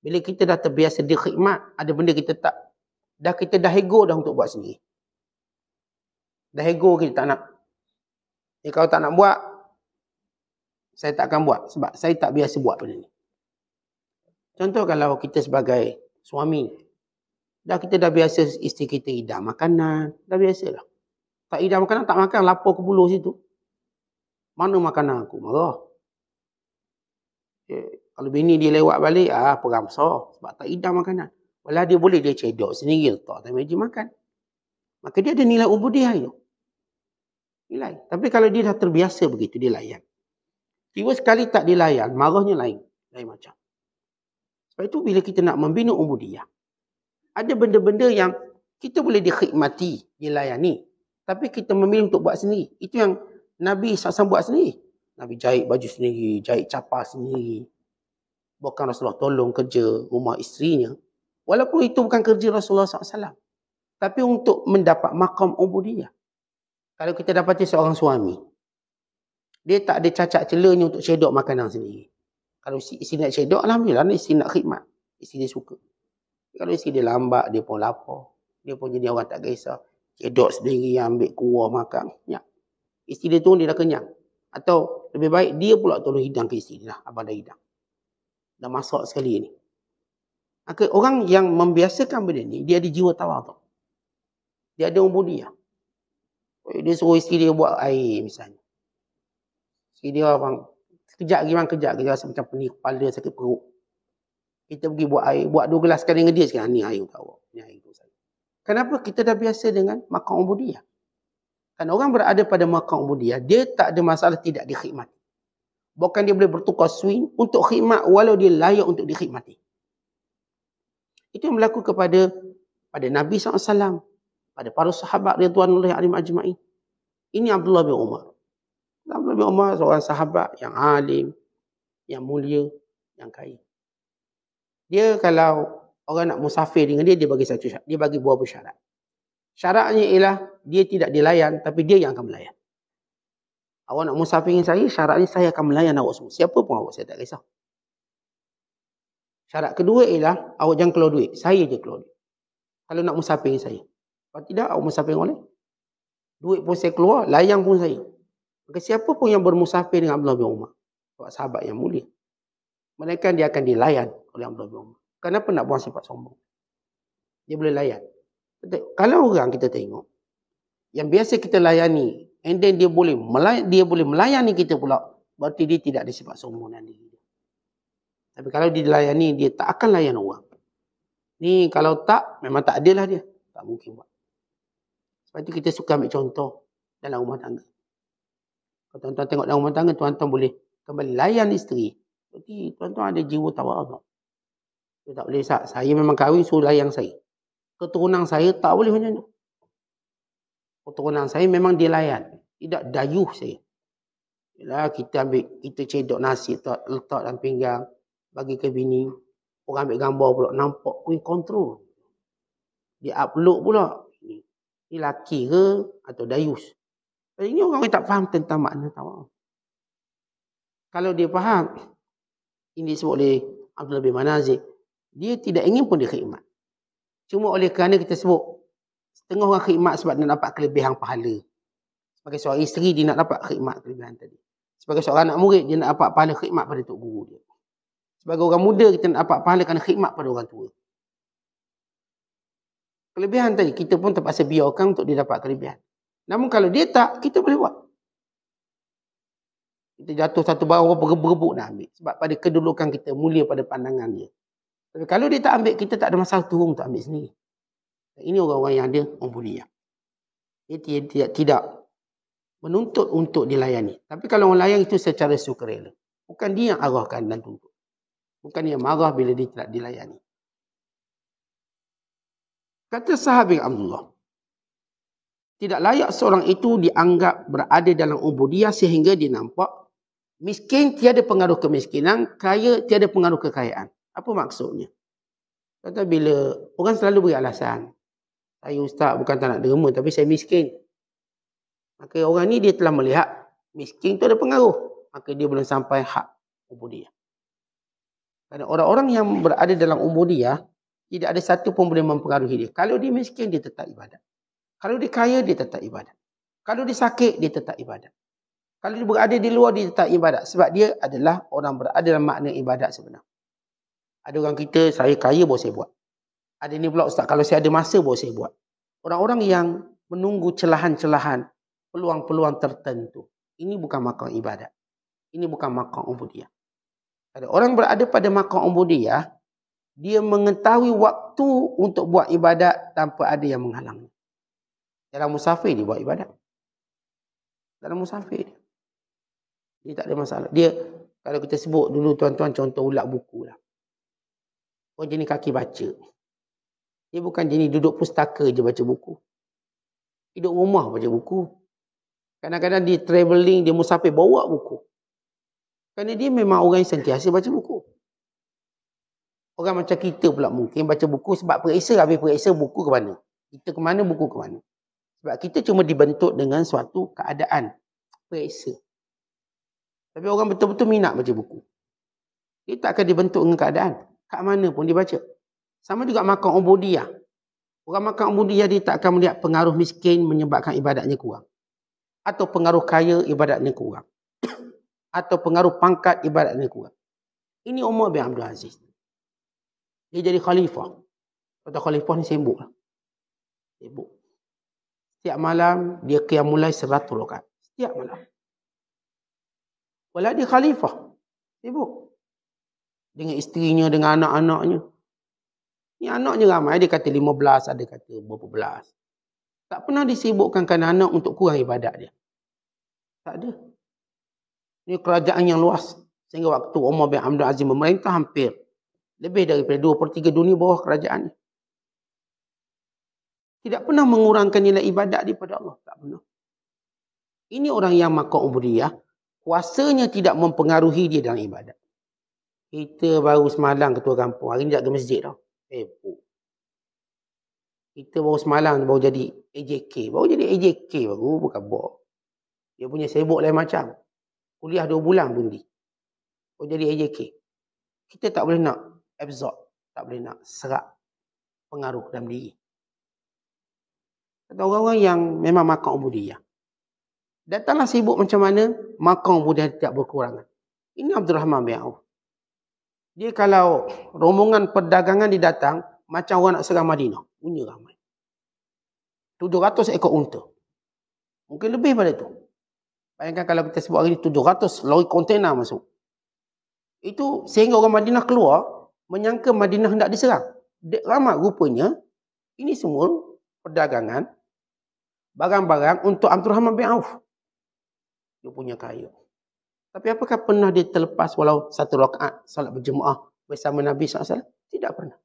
Speaker 1: bila kita dah terbiasa dia khidmat, ada benda kita tak, kita dah ego dah untuk buat sendiri. Dah ego kita tak nak. Kalau tak nak buat, saya tak akan buat sebab saya tak biasa buat benda ni. Contoh kalau kita sebagai suami, kita dah biasa isteri kita hidang makanan, dah biasalah. Tak hidang makanan, tak makan, lapar ke buluh situ. Mana makanan aku? Marah. Kalau bini dia lewat balik, perang besar. Sebab tak hidang makanan. Walau dia boleh, dia cedok sendiri, letak atas meja makan. Maka dia ada nilai ubudiyah itu. Nilai. Tapi kalau dia dah terbiasa begitu, dia layan. Tiba sekali tak dilayan, marahnya lain. Lain macam. Sebab itu bila kita nak membina ubudiyah, ada benda-benda yang kita boleh dikhidmati, dilayani. Tapi kita memilih untuk buat sendiri. Itu yang Nabi SAW buat sendiri. Nabi jahit baju sendiri, jahit capar sendiri. Bukan Rasulullah tolong kerja rumah isterinya. Walaupun itu bukan kerja Rasulullah SAW. Tapi untuk mendapat maqam ubudiyah. Kalau kita dapati seorang suami, dia tak ada cacat celanya untuk cedok makanan sendiri. Kalau isteri nak cedok, alhamdulillah, isteri nak khidmat. Isteri dia suka. Kalau isteri dia lambat, dia pun lapar. Dia pun jadi orang tak kisah. Cedok sendiri, ambil kuah makan. Ya. Isteri dia tu dia dah kenyang. Atau lebih baik dia pula tolong hidang ke isteri dia. Abang dah hidang. Dah masak sekali ni. Maka orang yang membiasakan benda ni, dia ada jiwa tawadhu. Dia ada ubudiyah. Dia suruh isteri dia buat air misalnya. Isteri dia abang, kejap lagi rasa macam pening kepala, sakit perut. Kita pergi buat air, buat 2 gelas sekali dengan dia sekarang. Ni air untuk awak. Ni air untuk saya. Kenapa? Kita dah biasa dengan maqam ubudiyah. Kan orang berada pada maqam ubudiyah, dia tak ada masalah tidak dikhidmati. Bukan dia boleh bertukar swing untuk khidmat walau dia layak untuk dikhidmati. Itu yang berlaku kepada Nabi SAW, pada para sahabat ridwanullahi alaihim ajma'in. Ini Abdullah bin Umar. Abdullah bin Umar seorang sahabat yang alim, yang mulia, yang kaya. Dia kalau orang nak musafir dengan dia bagi satu syarat. Dia bagi beberapa syarat. Syaratnya ialah dia tidak dilayan, tapi dia yang akan melayan. Awak nak musafir dengan saya, syaratnya saya akan melayan awak semua. Siapa pun awak, saya tak kisah. Syarat kedua ialah awak jangan keluar duit. Saya je keluar duit. Kalau nak musafir dengan saya. Kalau tidak, awak musafir dengan orang lain. Duit pun saya keluar, layang pun saya. Maka siapa pun yang bermusafir dengan Abdullah bin Umar, sahabat yang mulia, melainkan dia akan dilayan oleh Abdullah bin Umar. Kenapa nak buang sifat sombong? Dia boleh layan. Kalau orang kita tengok, yang biasa kita layani, and then dia boleh melayani kita pula, berarti dia tidak ada sifat sombong dalam diri dia. Tapi kalau dia dilayani, dia tak akan layan orang. Ni kalau tak, memang tak adalah dia. Tak mungkin buat. Sebab itu kita suka ambil contoh dalam rumah tangga. Kalau tuan-tuan tengok dalam rumah tangga, tuan-tuan boleh kembali layan isteri. Jadi tuan-tuan ada jiwa tawadhu. Tak boleh, saya memang kahwin suruh layan saya. Keturunan saya tak boleh macam tu. Keturunan saya memang dia layan. Tidak dayuh saya. Yalah, kita cedok nasi, letak dalam pinggang, bagi ke bini. Orang ambil gambar pula, nampak pun kontrol. Dia upload pula. Ni laki ke atau dayus. Ini orang yang tak faham tentang makna tawadhu. Kalau dia faham, ini disebut oleh Abdullah bin Manazir, dia tidak ingin pun dia khidmat. Cuma oleh kerana kita sebut, setengah orang khidmat sebab nak dapat kelebihan pahala. Sebagai seorang isteri, dia nak dapat khidmat kelebihan tadi. Sebagai seorang anak murid, dia nak dapat pahala khidmat pada tok guru dia. Sebagai orang muda, kita nak dapat pahala kerana khidmat pada orang tua. Kelebihan tadi, kita pun terpaksa biarkan untuk dia dapat kelebihan. Namun kalau dia tak, kita boleh buat. Kita jatuh satu barang, orang berebut nak ambil. Sebab pada kedudukan kita, mulia pada pandangan dia. Tapi kalau dia tak ambil, kita tak ada masalah turun untuk ambil sendiri. Ini orang-orang yang ada ubudiyah. Dia tidak menuntut untuk dilayani. Tapi kalau orang layan itu secara sukarela. Bukan dia yang arahkan dan tuntut. Bukan dia marah bila dia tidak dilayani. Kata sahabat Abdullah, tidak layak seorang itu dianggap berada dalam ubudiyah sehingga dia nampak miskin tiada pengaruh kemiskinan, kaya tiada pengaruh kekayaan. Apa maksudnya? Kata bila orang selalu beri alasan, saya ustaz bukan tak nak derma tapi saya miskin. Maka orang ni dia telah melihat miskin tu ada pengaruh. Maka dia belum sampai hak ubudiyah. Kerana orang-orang yang berada dalam ubudiyah, tidak ada satu pun boleh mempengaruhi dia. Kalau dia miskin, dia tetap ibadat. Kalau dia kaya, dia tetap ibadat. Kalau dia sakit, dia tetap ibadat. Kalau dia berada di luar, dia tetap ibadat. Sebab dia adalah orang berada dalam makna ibadat sebenar. Ada orang kita, saya kaya baru saya buat. Ada ni pula ustaz, kalau saya ada masa baru saya buat. Orang-orang yang menunggu celahan-celahan, peluang-peluang tertentu. Ini bukan makam ibadat. Ini bukan makam ubudiyah. Ada orang berada pada makam ubudiyah, dia mengetahui waktu untuk buat ibadat tanpa ada yang menghalang. Dalam musafir dia buat ibadat. Dalam musafir dia tak ada masalah. Dia, kalau kita sebut dulu tuan-tuan contoh ulat buku lah. Orang jenis kaki baca. Dia bukan jenis duduk pustaka je baca buku. Duduk rumah baca buku. Kadang-kadang dia travelling, dia musafir bawa buku. Kerana dia memang orang yang sentiasa baca buku. Orang macam kita pula mungkin baca buku sebab periksa, habis periksa buku ke mana. Kita ke mana, buku ke mana. Sebab kita cuma dibentuk dengan suatu keadaan. Periksa. Tapi orang betul-betul minat baca buku. Dia tak akan dibentuk dengan keadaan. Kat mana pun dia baca. Sama juga makam ubudiyah. Orang makam ubudiyah dia tak akan melihat pengaruh miskin menyebabkan ibadatnya kurang. Atau pengaruh kaya ibadatnya kurang. Atau pengaruh pangkat ibadatnya kurang. Ini Umar bin Abdul Aziz. Dia jadi khalifah. Kata khalifah ni sibuk lah. Sibuk. Setiap malam dia qiyam mulai 100 rakaat. Setiap malam. Walau dia khalifah. Sibuk. Dengan isterinya, dengan anak-anaknya. Ni anaknya ramai. Dia kata 15, ada kata berapa belas. Tak pernah disibukkan kerana anak untuk kurang ibadat dia. Tak ada. Ini kerajaan yang luas. Sehingga waktu Umar bin Abdul Aziz memerintah hampir lebih daripada 2/3 dunia bawah kerajaan. Tidak pernah mengurangkan nilai ibadat daripada Allah. Tak pernah. Ini orang yang makam ubudiyah. Kuasanya tidak mempengaruhi dia dalam ibadat. Kita baru semalam ketua kampung. Hari ni tak ke masjid tau. Kita baru semalam baru jadi AJK. Baru jadi AJK baru. Bukan bok. Dia punya sibuk lain macam. Kuliah 2 bulan pun dia. Baru jadi AJK. Kita tak boleh nak absorb. Tak boleh nak serap pengaruh dalam diri. Kata orang-orang yang memang makam ubudiyah. Datanglah sibuk macam mana, makam ubudiyah tidak berkurangan. Ini Abdul Rahman bin Auf. Dia kalau rombongan perdagangan dia datang, macam orang nak serang Madinah. Punya ramai. 700 ekor unta. Mungkin lebih pada tu. Bayangkan kalau kita sebut hari ni 700 lori kontena masuk. Itu sehingga orang Madinah keluar, menyangka Madinah hendak diserang. Ramai rupanya, ini semua perdagangan, barang-barang untuk Abdul Rahman bin Auf. Dia punya kaya. Tapi apakah pernah dia terlepas walau 1 rakaat salat berjemaah bersama Nabi SAW? Tidak pernah.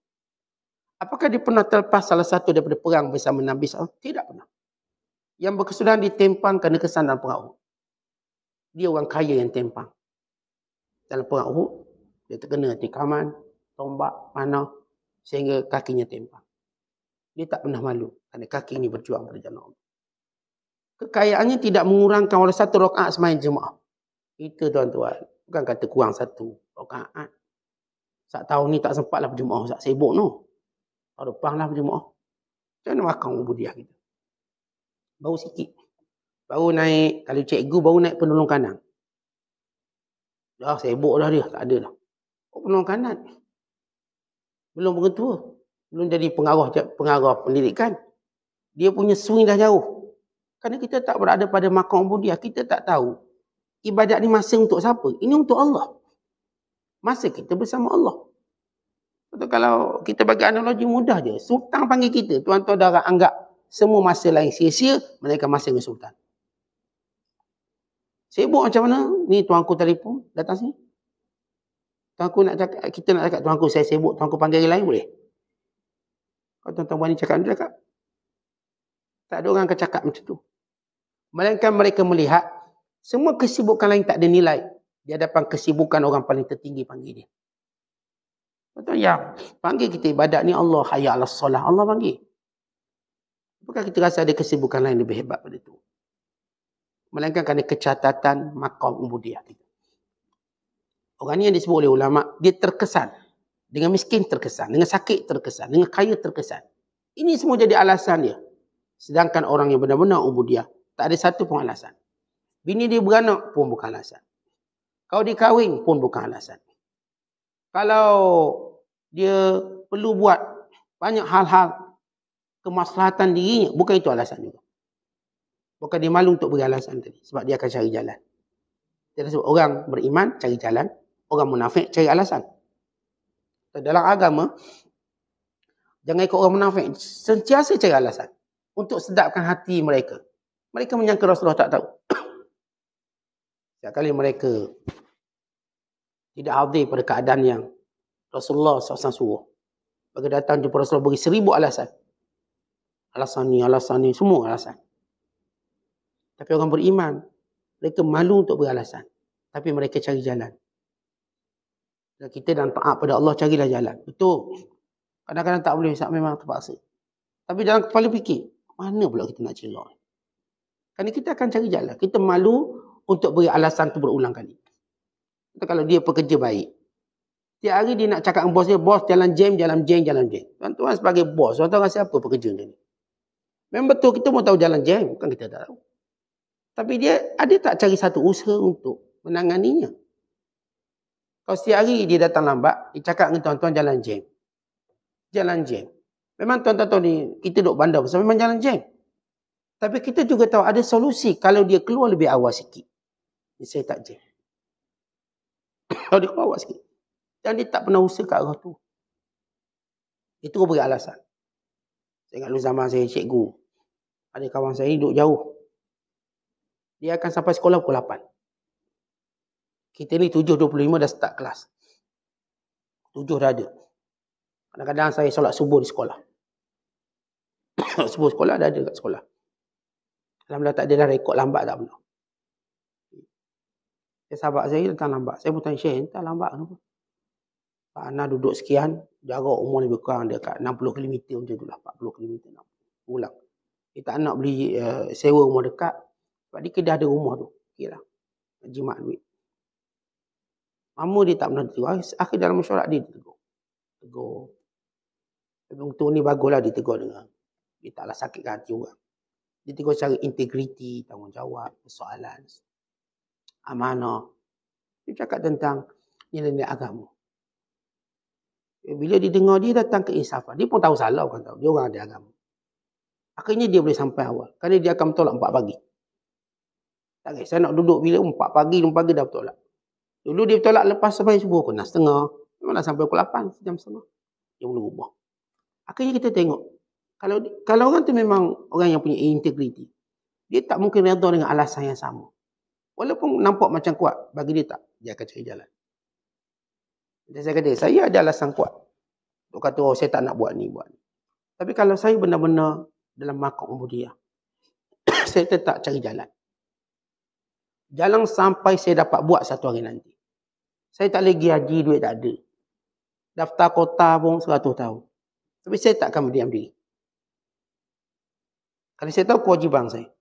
Speaker 1: Apakah dia pernah terlepas salah satu daripada perang bersama Nabi SAW? Tidak pernah. Yang berkesudahan ditempang kerana kesan dalam perang Uhud. Dia orang kaya yang tempang. Dalam perang Uhud, dia terkena tikaman, tombak, panah, sehingga kakinya tempang. Dia tak pernah malu kerana kaki ini berjuang pada jalan Allah. Kekayaannya tidak mengurangkan walau 1 rakaat sembahyang jemaah. Itu tuan-tuan. Bukan kata kurang 1 rakaat. Saat tahun ni tak sempatlah berjemaah. Saat sibuk no. Tahun depan lah berjemaah. Macam mana makan ubudiyah kita? Baru sikit. Baru naik, kalau cikgu baru naik penolong kanan. Dah sibuk dah dia, tak ada dah. Oh, penolong kanan. Belum pengetua. Belum jadi pengarah pendidikan. Dia punya swing dah jauh. Kerana kita tak berada pada maqam ubudiyah, kita tak tahu ibadat ni masa untuk siapa? Ini untuk Allah. Masa kita bersama Allah. Betul, kalau kita bagi analogi mudah je. Sultan panggil kita. Tuan-tuan darah anggap semua masa lain sia-sia, mereka masa dengan Sultan. Sibuk macam mana? Ni tuanku telefon, datang sini. Tuanku nak cakap, kita nak cakap tuanku saya sibuk, tuanku panggil yang lain boleh? Kalau tuan-tuan berani cakap, dia cakap. Tak ada orang akan cakap macam tu. Melainkan mereka melihat semua kesibukan lain tak ada nilai di hadapan kesibukan orang paling tertinggi panggil dia. Betul ya? Panggil kita ibadat ni Allah, hayya 'alas solah, Allah panggil. Apakah kita rasa ada kesibukan lain lebih hebat pada itu? Melainkan kerana kecatatan maqam ubudiyah kita. Orang ni yang disebut oleh ulama, dia terkesan. Dengan miskin terkesan, dengan sakit terkesan, dengan kaya terkesan. Ini semua jadi alasan dia. Sedangkan orang yang benar-benar ubudiyah, tak ada satu pun alasan. Bini dia beranak pun bukan alasan. Kalau dia kahwin pun bukan alasan. Kalau dia perlu buat banyak hal-hal kemaslahatan dirinya, bukan itu alasan juga. Bukan dia malu untuk beri alasan tadi. Sebab dia akan cari jalan. Dia sebut orang beriman cari jalan. Orang munafik cari alasan. Dalam agama, jangan ikut orang munafik. Sentiasa cari alasan. Untuk sedapkan hati mereka. Mereka menyangka Rasulullah tak tahu. Setiap kali mereka tidak hadir pada keadaan yang Rasulullah SAW suruh. Bagi datang jumpa Rasulullah beri 1000 alasan. Alasan ni, semua alasan. Tapi orang beriman, mereka malu untuk beralasan. Tapi mereka cari jalan. Dan kita dalam taat pada Allah, carilah jalan. Betul. Kadang-kadang tak boleh, memang terpaksa. Tapi dalam kepala fikir, mana pula kita nak celak? Kerana kita akan cari jalan. Kita malu untuk beri alasan tu berulang kali. Kalau dia pekerja baik, tiap hari dia nak cakap dengan bos dia, bos jalan jam. Tuan-tuan sebagai bos, tuan-tuan rasa apa pekerja dia ni? Memang betul kita mau tahu jalan jam, bukan kita tak tahu. Tapi dia ada tak cari satu usaha untuk menanganinya? Kalau setiap hari dia datang lambat, dia cakap dengan tuan-tuan jalan jam. Jalan jam. Memang tuan-tuan tahu ni, kita duduk bandar besar, memang jalan jam. Tapi kita juga tahu ada solusi kalau dia keluar lebih awal sikit. Saya tak jam. Kalau dia keluar awal sikit. Dan dia tak pernah usaha kat arah tu. Itu beri alasan. Saya ingat dulu zaman saya cikgu. Ada kawan saya duduk jauh. Dia akan sampai sekolah pukul 8. Kita ni 7.25 dah start kelas. 7 dah ada. Kadang-kadang saya solat subuh di sekolah. Subuh sekolah dah ada kat sekolah. Alhamdulillah tak adalah rekod lambat tak pernah. Sahabat saya datang lambat. Saya pun tanya, Syekh, entah lambat kenapa? Pak Ana duduk sekian, jarak umur lebih kurang dekat 60 km macam itulah, 40 km. Ulang. Dia tak nak beli sewa rumah dekat. Sebab dia kedah ada rumah tu. Okay lah. Jimat duit. Lama dia tak pernah ditegur. Akhir dalam mesyuarat dia ditegur. Tegur. Untuk ni baguslah ditegur dengan. Dia taklah sakitkan hati orang. Dia tegur secara integriti, tanggungjawab, persoalan, amanah. Dia cakap tentang nilai-nilai agama. Bila dia dengar, dia datang ke insafan. Dia pun tahu salah, bukan tahu. Dia orang ada agama. Akhirnya dia boleh sampai awal. Kerana dia akan bertolak 4 pagi. Tak kira, saya nak duduk bila 4 pagi dah bertolak. Dulu dia bertolak lepas sampai subuh pukul 6.30. Memanglah sampai pukul 8, jam setengah. Dia boleh ubah. Akhirnya kita tengok. Kalau orang tu memang orang yang punya integriti, dia tak mungkin redha dengan alasan yang sama. Walaupun nampak macam kuat, bagi dia tak. Dia akan cari jalan. Jadi saya kata, saya ada alasan kuat. Untuk kata, oh saya tak nak buat ni. Tapi kalau saya benar-benar dalam maqam ubudiyah, saya tetap cari jalan. Jalan sampai saya dapat buat satu hari nanti. Saya tak lagi haji, duit tak ada. Daftar kota pun 100 tahun. Tapi saya tak akan berdiam diri. Kerana saya tahu kewajiban saya.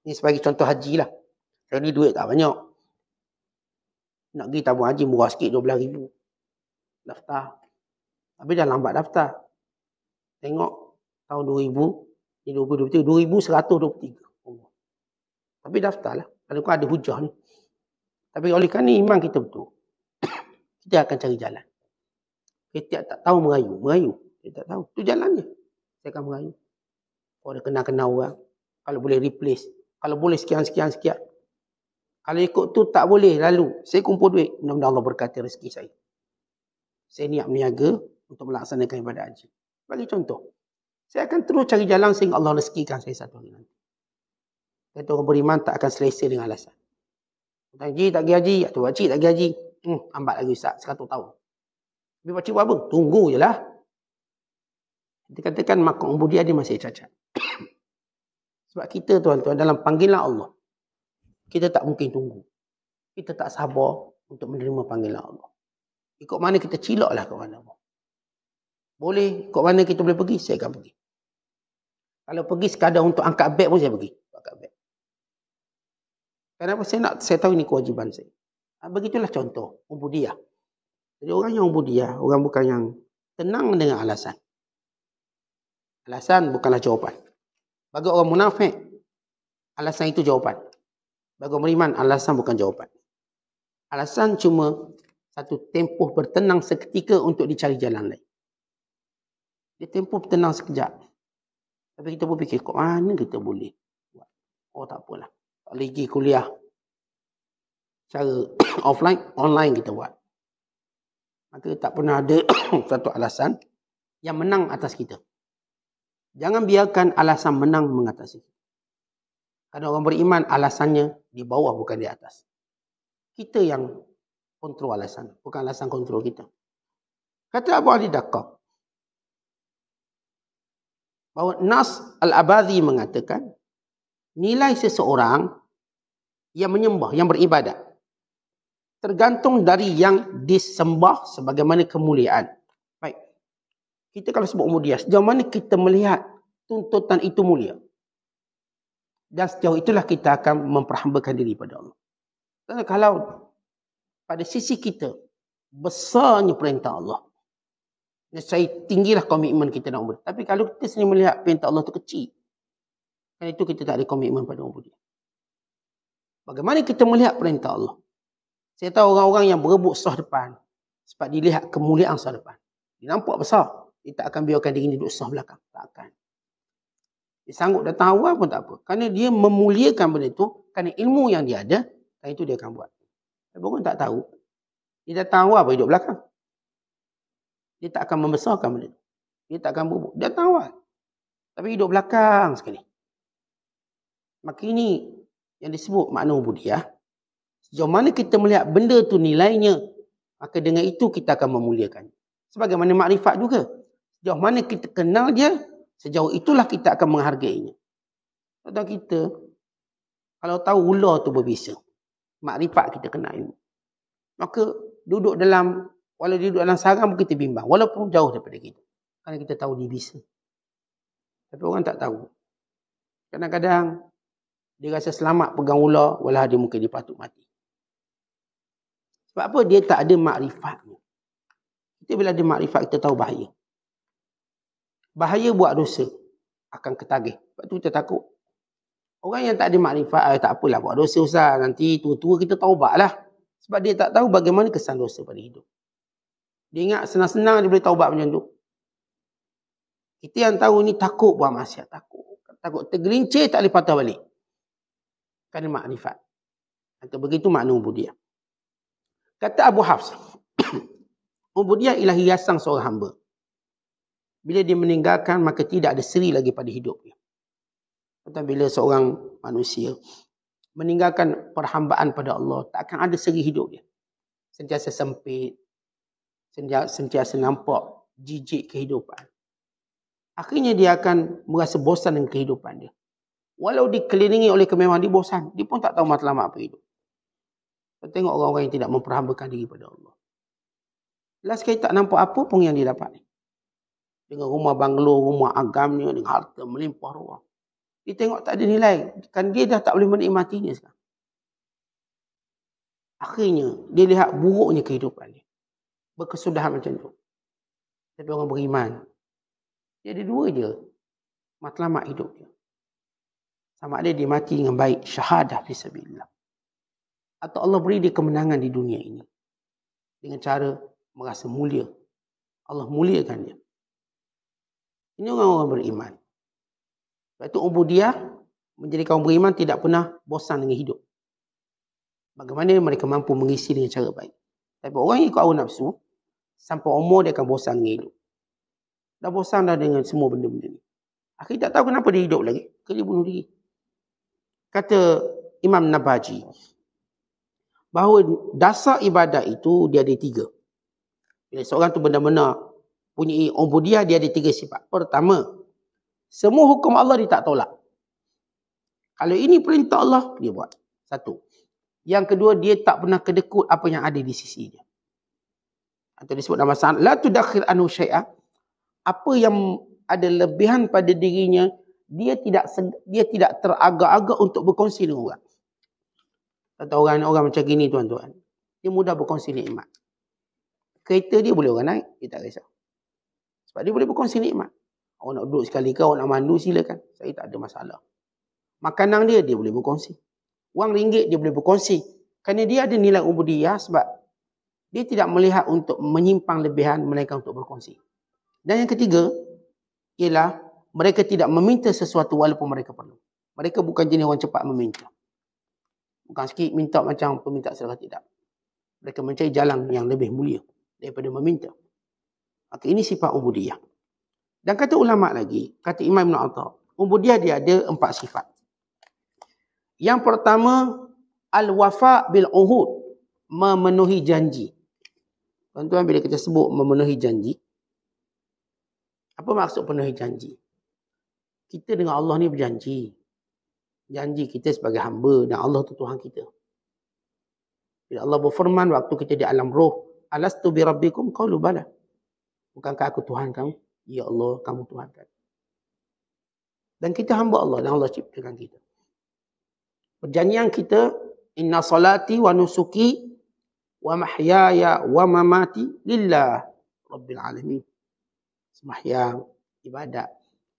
Speaker 1: Ini sebagai contoh haji lah. Kalau ni duit tak banyak. Nak pergi tabung haji murah sikit, 12,000. Daftar. Tapi dah lambat daftar. Tengok tahun 2000, 2023, 2123. Tapi daftarlah. Kalau kau ada hujah ni. Tapi oleh kerana iman kita betul, kita akan cari jalan. Kita tak tahu merayu. Kita tak tahu. Itu jalannya. Saya akan merayu. Kau ada kenal-kenal orang. Kalau boleh replace. Kalau boleh sekian. Kalau ikut tu tak boleh, lalu saya kumpul duit. Mudah-mudahan Allah berkati rezeki saya. Saya niat meniaga untuk melaksanakan ibadah haji. Bagi contoh. Saya akan terus cari jalan sehingga Allah rezekikan saya satu hari nanti. Kata orang beriman tak akan selesa dengan alasan. Haji tak pergi haji, atau pakcik tak pergi haji. Ambat lagi Ustaz, 100 tahun. Tapi pakcik buat apa? Tunggu je lah. Kita katakan makam ubudiyah dia masih cacat. Sebab kita tuan-tuan dalam panggilan Allah, kita tak mungkin tunggu. Kita tak sabar untuk menerima panggilan Allah. Ikut mana kita ciloklah ke mana. Boleh, ikut mana kita boleh pergi, saya akan pergi. Kalau pergi sekadar untuk angkat beg pun saya pergi. Angkat beg. Kenapa saya tahu ini kewajiban saya. Begitulah contoh ubudiyah. Jadi orang yang ubudiyah, orang bukan yang tenang dengan alasan. Alasan bukanlah jawapan. Bagi orang munafik, alasan itu jawapan. Bagi orang beriman, alasan bukan jawapan. Alasan cuma satu tempoh bertenang seketika untuk dicari jalan lain. Dia tempoh bertenang sekejap. Tapi kita pun fikir, kok mana kita boleh buat? Oh tak apalah. Tak boleh pergi kuliah. Cara offline, online kita buat. Maka tak pernah ada satu alasan yang menang atas kita. Jangan biarkan alasan menang mengatasi kita. Karena orang beriman alasannya di bawah bukan di atas. Kita yang kontrol alasan, bukan alasan kontrol kita. Kata Abu Ali Daqqaq bahawa Nas Al-Abadhi mengatakan nilai seseorang yang menyembah, yang beribadat tergantung dari yang disembah sebagaimana kemuliaan. Baik. Kita kalau sebut ubudiyah, sejauh mana kita melihat tuntutan itu mulia. Dan sejauh itulah kita akan memperhambakan diri pada Allah. Dan kalau pada sisi kita besarnya perintah Allah, saya tinggilah komitmen kita dalam ubudiyah. Tapi kalau kita sendiri melihat perintah Allah itu kecil, kan itu kita tak ada komitmen pada ubudiyah. Bagaimana kita melihat perintah Allah? Saya tahu orang-orang yang berebut sah depan sebab dilihat kemuliaan sah depan. Dia nampak besar. Dia tak akan biarkan diri duduk sah belakang. Tak akan. Dia sanggup datang awal pun tak apa. Kerana dia memuliakan benda itu, kerana ilmu yang dia ada, dan itu dia akan buat. Tapi orang tak tahu. Dia datang awal apa hidup belakang. Dia tak akan membesarkan benda itu. Dia tak akan berebut. Dia datang awal. Tapi hidup belakang sekali. Maka ini yang disebut makna ubudiyah. Sejauh mana kita melihat benda tu nilainya, maka dengan itu kita akan memuliakan. Sebagaimana makrifat juga. Sejauh mana kita kenal dia, sejauh itulah kita akan menghargainya. Contoh kita, kalau tahu ular tu berbisa, makrifat kita kenal ilmu. Maka walau duduk dalam sarang pun kita bimbang. Walaupun jauh daripada kita. Kerana kita tahu dia bisa. Tapi orang tak tahu. Kadang-kadang dia rasa selamat pegang ular, walau dia mungkin dia patut mati. Sebab apa? Dia tak ada makrifatnya. Kita bila ada makrifat, kita tahu bahaya. Bahaya buat dosa. Akan ketagih. Sebab tu kita takut. Orang yang tak ada makrifat, tak apalah buat dosa Ustaz. Nanti tua-tua kita taubatlah. Sebab dia tak tahu bagaimana kesan dosa pada hidup. Dia ingat senang-senang dia boleh taubat macam tu. Kita yang tahu ni takut buat maksiat. Takut tergelincir, tak boleh patah balik. Kerana makrifat. Atau begitu makna ubudiyah. Kata Abu Hafs, ubudiyah ialah hiasan seorang hamba. Bila dia meninggalkan, maka tidak ada seri lagi pada hidupnya. Atau bila seorang manusia meninggalkan perhambaan pada Allah, tak akan ada seri hidup dia. Sentiasa sempit, sentiasa nampak jijik kehidupan. Akhirnya dia akan merasa bosan dengan kehidupan dia. Walau dikelilingi oleh kemewahan, dia bosan. Dia pun tak tahu matlamat apa hidup. Kita tengok orang-orang yang tidak memperhambakan diri pada Allah. Last sekali tak nampak apa pun yang dia dapat ni. Dengan rumah banglo, rumah agamnya, dengan harta melimpah ruah. Dia tengok tak ada nilai. Kan dia dah tak boleh menikmatinya sekarang. Akhirnya, dia lihat buruknya kehidupan dia. Berkesudahan macam tu. Tapi orang beriman, dia ada dua je matlamat hidup dia. Sama ada dia mati dengan baik, syahadah fisabilillah. Atau Allah beri dia kemenangan di dunia ini. Dengan cara merasa mulia. Allah muliakan dia. Ini orang-orang beriman. Sebab itu ubudiyah menjadi kaum beriman tidak pernah bosan dengan hidup. Bagaimana mereka mampu mengisi dengan cara baik. Tapi orang yang ikut hawa nafsu, sampai umur dia akan bosan dengan hidup. Dah bosan dah dengan semua benda-benda ni. Akhirnya tak tahu kenapa dia hidup lagi. Dia bunuh diri. Kata Imam Nabaji, bahawa dasar ibadat itu dia ada 3. Bila seorang tu benar-benar punya ubudiyah, dia ada 3 sifat. Pertama, semua hukum Allah dia tak tolak. Kalau ini perintah Allah, dia buat. 1. Yang kedua, dia tak pernah kedekut apa yang ada di sisi dia. Atau disebut dalam bahasa la tudakhir anhu syai'a. Apa yang ada lebihan pada dirinya, dia tidak teragak-agak untuk berkongsi dengan orang. Kata orang macam gini tuan-tuan, dia mudah berkongsi nikmat. Kereta dia boleh orang naik, dia tak kisah. Sebab dia boleh berkongsi nikmat. Orang nak duduk sekali ke, orang nak mandu, silakan. Saya tak ada masalah. Makanan dia boleh berkongsi. Wang ringgit dia boleh berkongsi. Kerana dia ada nilai ubudiyah sebab dia tidak melihat untuk menyimpang lebihan, melainkan untuk berkongsi. Dan yang ketiga, ialah mereka tidak meminta sesuatu walaupun mereka perlu. Mereka bukan jenis orang cepat meminta. Bukan sikit minta macam peminta sedekah, tidak. Mereka mencari jalan yang lebih mulia daripada meminta. Maka ini sifat ubudiyah. Dan kata ulama lagi, kata Imam Ibn Atta, ubudiyah dia ada 4 sifat. Yang pertama, al-wafa bil uhud, memenuhi janji. Tuan-tuan, bila kita sebut memenuhi janji, apa maksud penuhi janji? Kita dengan Allah ni berjanji. Janji kita sebagai hamba dan Allah tu Tuhan kita. Bila Allah berfirman waktu kita di alam roh, alastu bi rabbikum qalu bala. Bukankah aku Tuhan kamu? Ya Allah, kamu Tuhan kami. Dan kita hamba Allah dan Allah ciptakan kita. Perjanjian kita, inna salati wa nusuki wa mahyaya wa mamati lillah rabbil alamin. Sembahyang, ibadat,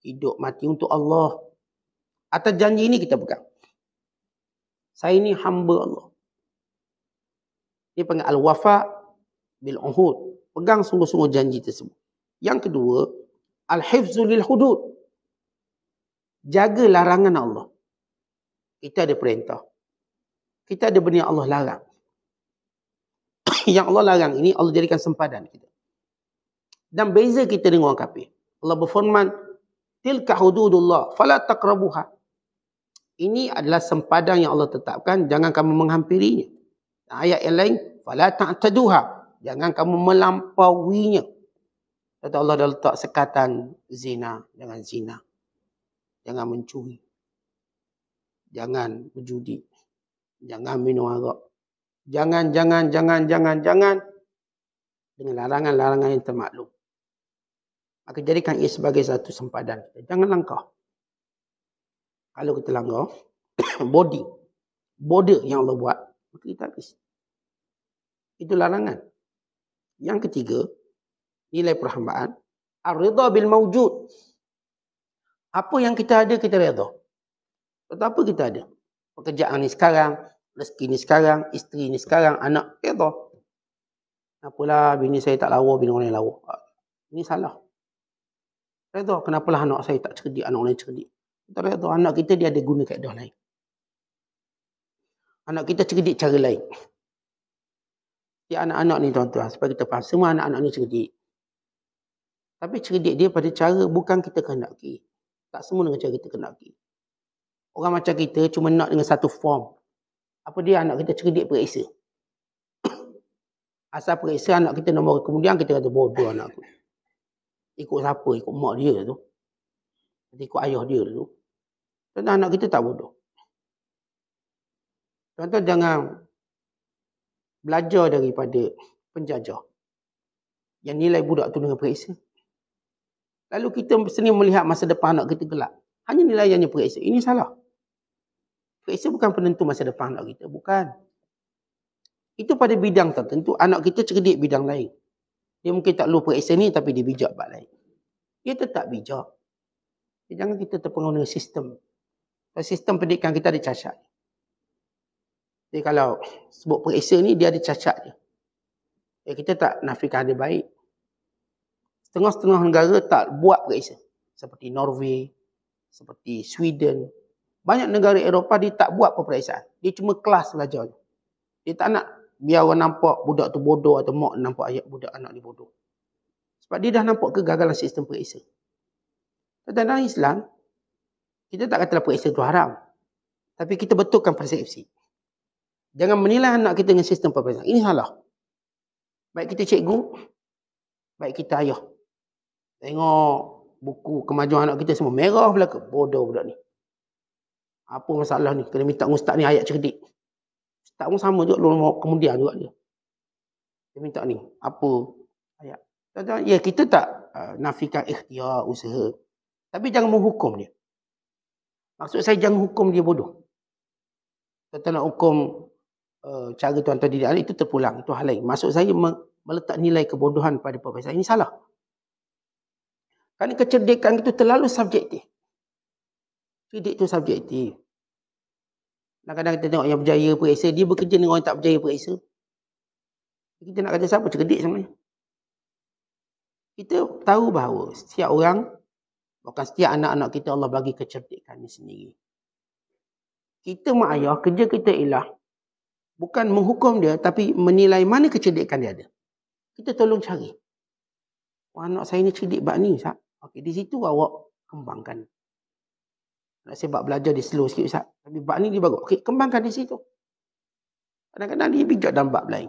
Speaker 1: hidup mati untuk Allah. Atas janji ini kita pegang. Saya ini hamba Allah. Dia panggil al-wafa bil uhud. Pegang sungguh-sungguh janji tersebut. Yang kedua, al-hifzu lil hudud. Jaga larangan Allah. Kita ada perintah. Kita ada benda yang Allah larang. Yang Allah larang ini Allah jadikan sempadan kita. Dan beza kita dengan orang kafir. Allah berfirman, tilka hududullah fala taqrabuha. Ini adalah sempadan yang Allah tetapkan, jangan kamu menghampirinya. Ayat yang lain, fala ta'taduha, jangan kamu melampauinya. Kata Allah dah letak sekatan zina, jangan zina. Jangan mencuri. Jangan berjudi. Jangan minum arak. Jangan. Dengan larangan-larangan yang termaklum. Maka jadikan ia sebagai satu sempadan kita. Jangan langkah. Kalau kita langkah, border yang Allah buat, maka kita habis. Itu larangan. Yang ketiga, nilai perhambaan. Ar-ridha bil mawjud. Apa yang kita ada, kita redha. Apa kita ada? Pekerjaan ni sekarang, rezeki ni sekarang, isteri ni sekarang, anak, redha. Apalah bini saya tak lawa, bini orang lain lawa. Ini salah. Redha, kenapalah anak saya tak cerdik, anak orang lain cerdik. Kita redha, anak kita dia ada guna kaedah lain. Anak kita cerdik cara lain. Dia anak-anak ni tuan-tuan, supaya kita faham, semua anak-anak ni cerdik. Tapi cerdik dia pada cara bukan kita kehendaki. Tak semua dengan cara kita kehendaki. Orang macam kita cuma nak dengan satu form. Apa dia anak kita cerdik periksa. Asal periksa anak kita nombor kemudian kita kata bodoh anak aku. Ikut siapa? Ikut mak dia tu. Ikut ayah dia tu. Tuan-tuan, anak kita tak bodoh. Tuan-tuan jangan belajar daripada penjajah yang nilai budak tu dengan periksa. Lalu kita sendiri melihat masa depan anak kita gelap. Hanya nilaiannya periksa. Ini salah. Periksa bukan penentu masa depan anak kita. Bukan. Itu pada bidang tertentu. Anak kita cerdik bidang lain. Dia mungkin tak perlu periksa ni tapi dia bijak bab lain. Dia tetap bijak. Jangan kita terpengaruh dengan sistem. So, sistem pendidikan kita ada cacat. Jadi kalau sebut periksa ni, dia ada cacat je. Jadi kita tak nafikan dia baik. Setengah-setengah negara tak buat periksa. Seperti Norway, seperti Sweden. Banyak negara Eropah dia tak buat peperiksaan. Dia cuma kelas belajar. Dia tak nak biar orang nampak budak tu bodoh atau mak nampak ayat budak anak ni bodoh. Sebab dia dah nampak kegagalan sistem periksa. Dalam Islam, kita tak katalah periksa tu haram. Tapi kita betulkan persepsi. Jangan menilai anak kita dengan sistem peperiksaan. Ini salah. Baik kita cikgu, baik kita ayah. Tengok buku kemajuan anak kita semua merah belaka. Bodoh budak ni. Apa masalah ni? Kena minta ustaz ni ayat cerdik. Ustaz pun sama juga. Kemudian juga dia. Dia minta ni. Apa ayat. Ya kita tak nafikan ikhtiar, usaha. Tapi jangan menghukum dia. Maksud saya jangan hukum dia bodoh. Kita nak hukum cara tuan-tuan didik anak itu terpulang. Itu hal lain. Maksud saya meletak nilai kebodohan pada peperiksaan. Ini salah. Kerana kecerdikan itu terlalu subjektif. Cerdik itu subjektif. Kadang-kadang kita tengok yang berjaya periksa, dia bekerja dengan orang yang tak berjaya periksa. Kita nak kata siapa cerdik sebenarnya? Kita tahu bahawa setiap orang, bahkan setiap anak-anak kita Allah bagi kecerdikannya sendiri. Kita mak ayah, kerja kita ialah bukan menghukum dia, tapi menilai mana kecerdikan dia ada. Kita tolong cari. Wah, anak saya ni cerdik bab ni, Ustaz. Okey, di situ awak kembangkan. Nak saya bab belajar dia slow sikit, Ustaz. Tapi bab ni dia bagus. Okey, kembangkan di situ. Kadang-kadang dia bijak dalam bab lain.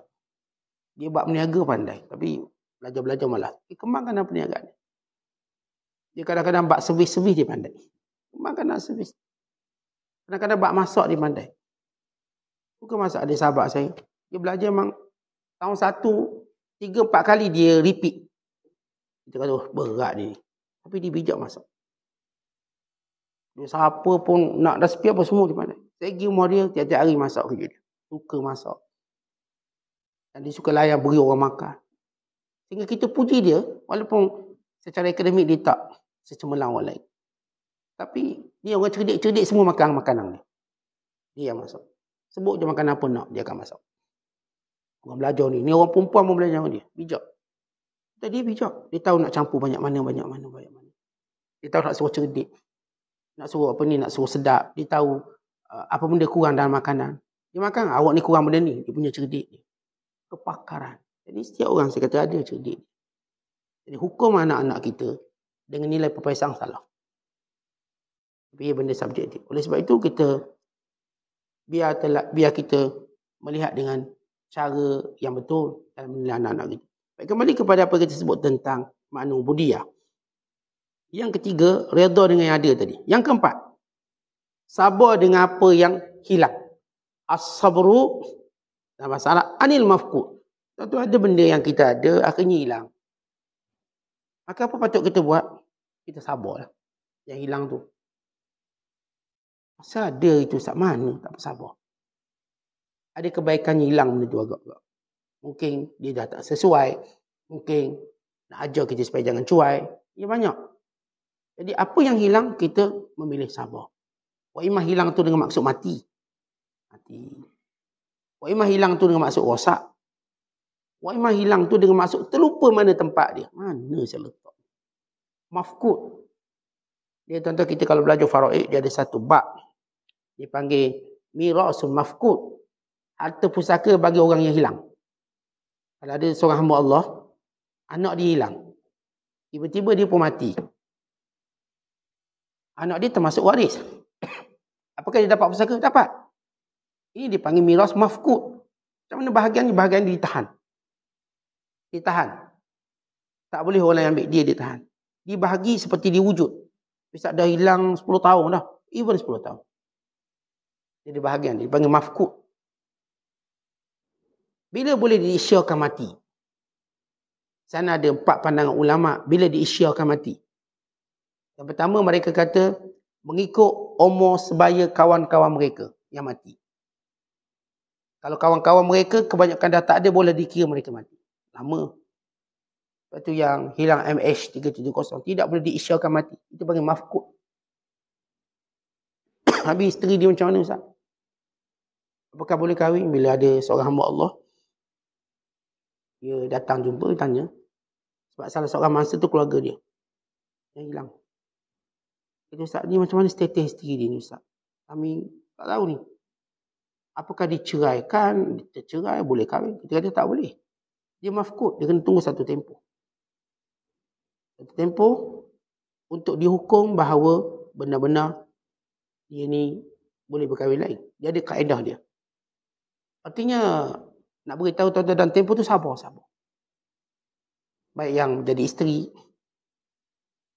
Speaker 1: Dia bab meniaga pandai. Tapi belajar-belajar malas. Kembangkan dalam perniagaan dia. Dia kadang-kadang bab servis-servis dia pandai. Kembangkan dalam servis. Kadang-kadang bab masak dia pandai. Bukan masak ada sahabat saya. Dia belajar memang tahun 1, 3-4 kali dia repeat. Kita kata, oh, berat dia. Tapi dia bijak masak. Dia siapa pun nak resipi apa semua dia pandai. Saya pergi rumah dia, tiap-tiap hari masak kerja dia. Suka masak. Dan dia suka layan beri orang makan. Sehingga kita puji dia, walaupun secara akademik dia tak secemerlang orang lain. Tapi dia orang cerdik-cerdik semua makan makanan dia. Dia yang masak. Sebut je makan apa nak, dia akan masak. Orang belajar ni orang perempuan pun belajar dengan dia. Bijak. Dia bijak. Dia tahu nak campur banyak mana. Dia tahu nak suruh cerdik. Nak suruh apa ni, nak suruh sedap. Dia tahu apa benda kurang dalam makanan. Dia makan, awak ni kurang benda ni. Dia punya cerdik ni. Kepakaran. Jadi setiap orang saya kata ada cerdik. Jadi hukum anak-anak kita dengan nilai peperiksaan salah. Tapi benda subjektif. Oleh sebab itu kita biar kita melihat dengan cara yang betul dalam menilai anak-anak kita. Baik, kembali kepada apa kita sebut tentang makna ubudiyah. Yang ketiga, redha dengan yang ada tadi. Yang keempat, sabar dengan apa yang hilang. As-sabru dalam bahasa Arab anil mafqud. Tentu ada benda yang kita ada akhirnya hilang. Maka apa patut kita buat? Kita sabarlah. Yang hilang tu. Masa ada itu Ustaz, mana tak bersabar. Ada kebaikannya hilang benda tu agak-agak. Mungkin dia dah tak sesuai. Mungkin nak ajar kita supaya jangan cuai. Ya banyak. Jadi apa yang hilang, kita memilih sabar. Wa imah hilang tu dengan maksud mati. Wa imah hilang tu dengan maksud rosak. Wa imah hilang tu dengan maksud terlupa mana tempat dia. Mana saya letak. Mafqud. Dia tuan-tuan kita kalau belajar faraid, dia ada satu bab. Dipanggil mirasul mafqud. Harta pusaka bagi orang yang hilang. Kalau ada seorang hamba Allah, anak dia hilang. Tiba-tiba dia pun mati. Anak dia termasuk waris. Apakah dia dapat pusaka? Dapat. Ini dipanggil miras mafqud. Macam mana bahagian dia ditahan. Ditahan. Tak boleh orang ambil dia ditahan. Dibahagi seperti diwujud. Bisa dah hilang 10 tahun dah. Even 10 tahun. Jadi bahagian dia dipanggil mafqud. Bila boleh diisyaratkan mati? Sana ada 4 pandangan ulama bila diisyaratkan mati. Yang pertama mereka kata mengikut umur sebaya kawan-kawan mereka yang mati. Kalau kawan-kawan mereka kebanyakan dah tak ada, boleh dikira mereka mati. Lama. Lepas tu yang hilang MH370 tidak boleh diisyaratkan mati. Itu panggil mafqud. Habis isteri dia macam mana Ustaz? Apakah boleh kahwin? Bila ada seorang hamba Allah, dia datang jumpa, tanya. Sebab salah seorang mangsa tu keluarga dia yang hilang. Kata Ustaz, ni macam mana status isteri dia ni Ustaz? Kami tak tahu ni. Apakah diceraikan, tercerai, boleh kahwin? Kita kata tak boleh. Dia mafkud, dia kena tunggu satu tempoh. Satu tempoh untuk dihukum bahawa benar-benar dia ni boleh berkahwin lain. Dia ada kaedah dia. Artinya, nak beritahu tuan-tuan dalam tempoh tu sabar. Baik yang jadi isteri,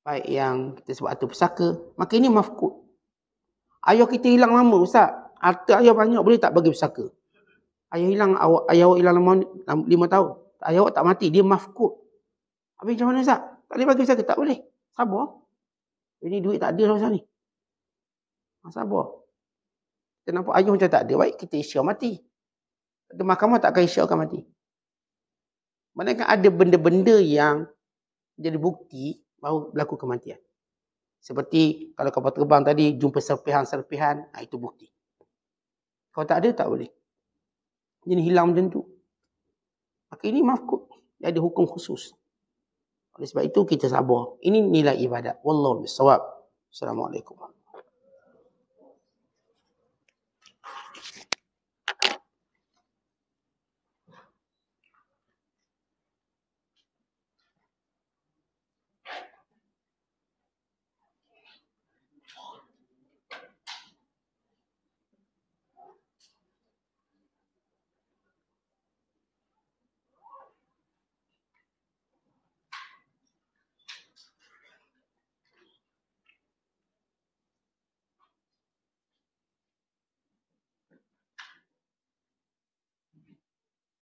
Speaker 1: baik yang kita sebut atau pesaka, maka ini mafkud. Ayah kita hilang lama Ustaz. Harta ayah banyak, boleh tak bagi pesaka? Ayah awak hilang lama 5 tahun. Ayah awak tak mati, dia mafkud. Habis macam mana Ustaz? Tak boleh bagi pesaka? Tak boleh. Sabar. Ini duit tak ada lah Ustaz ni. Sabar. Kita nampak ayah macam tak ada, baik kita isyak mati. Kata mahkamah takkan isyakkan mati. Maknanya ada benda-benda yang jadi bukti bahawa berlaku kematian. Seperti kalau kapal terbang tadi jumpa serpihan-serpihan, itu bukti. Kalau tak ada, tak boleh. Jadi hilang macam tu. Maka ini mafkud. Dia ada hukum khusus. Oleh sebab itu kita sabar. Ini nilai ibadat. Wallahu bissawab. Assalamualaikum.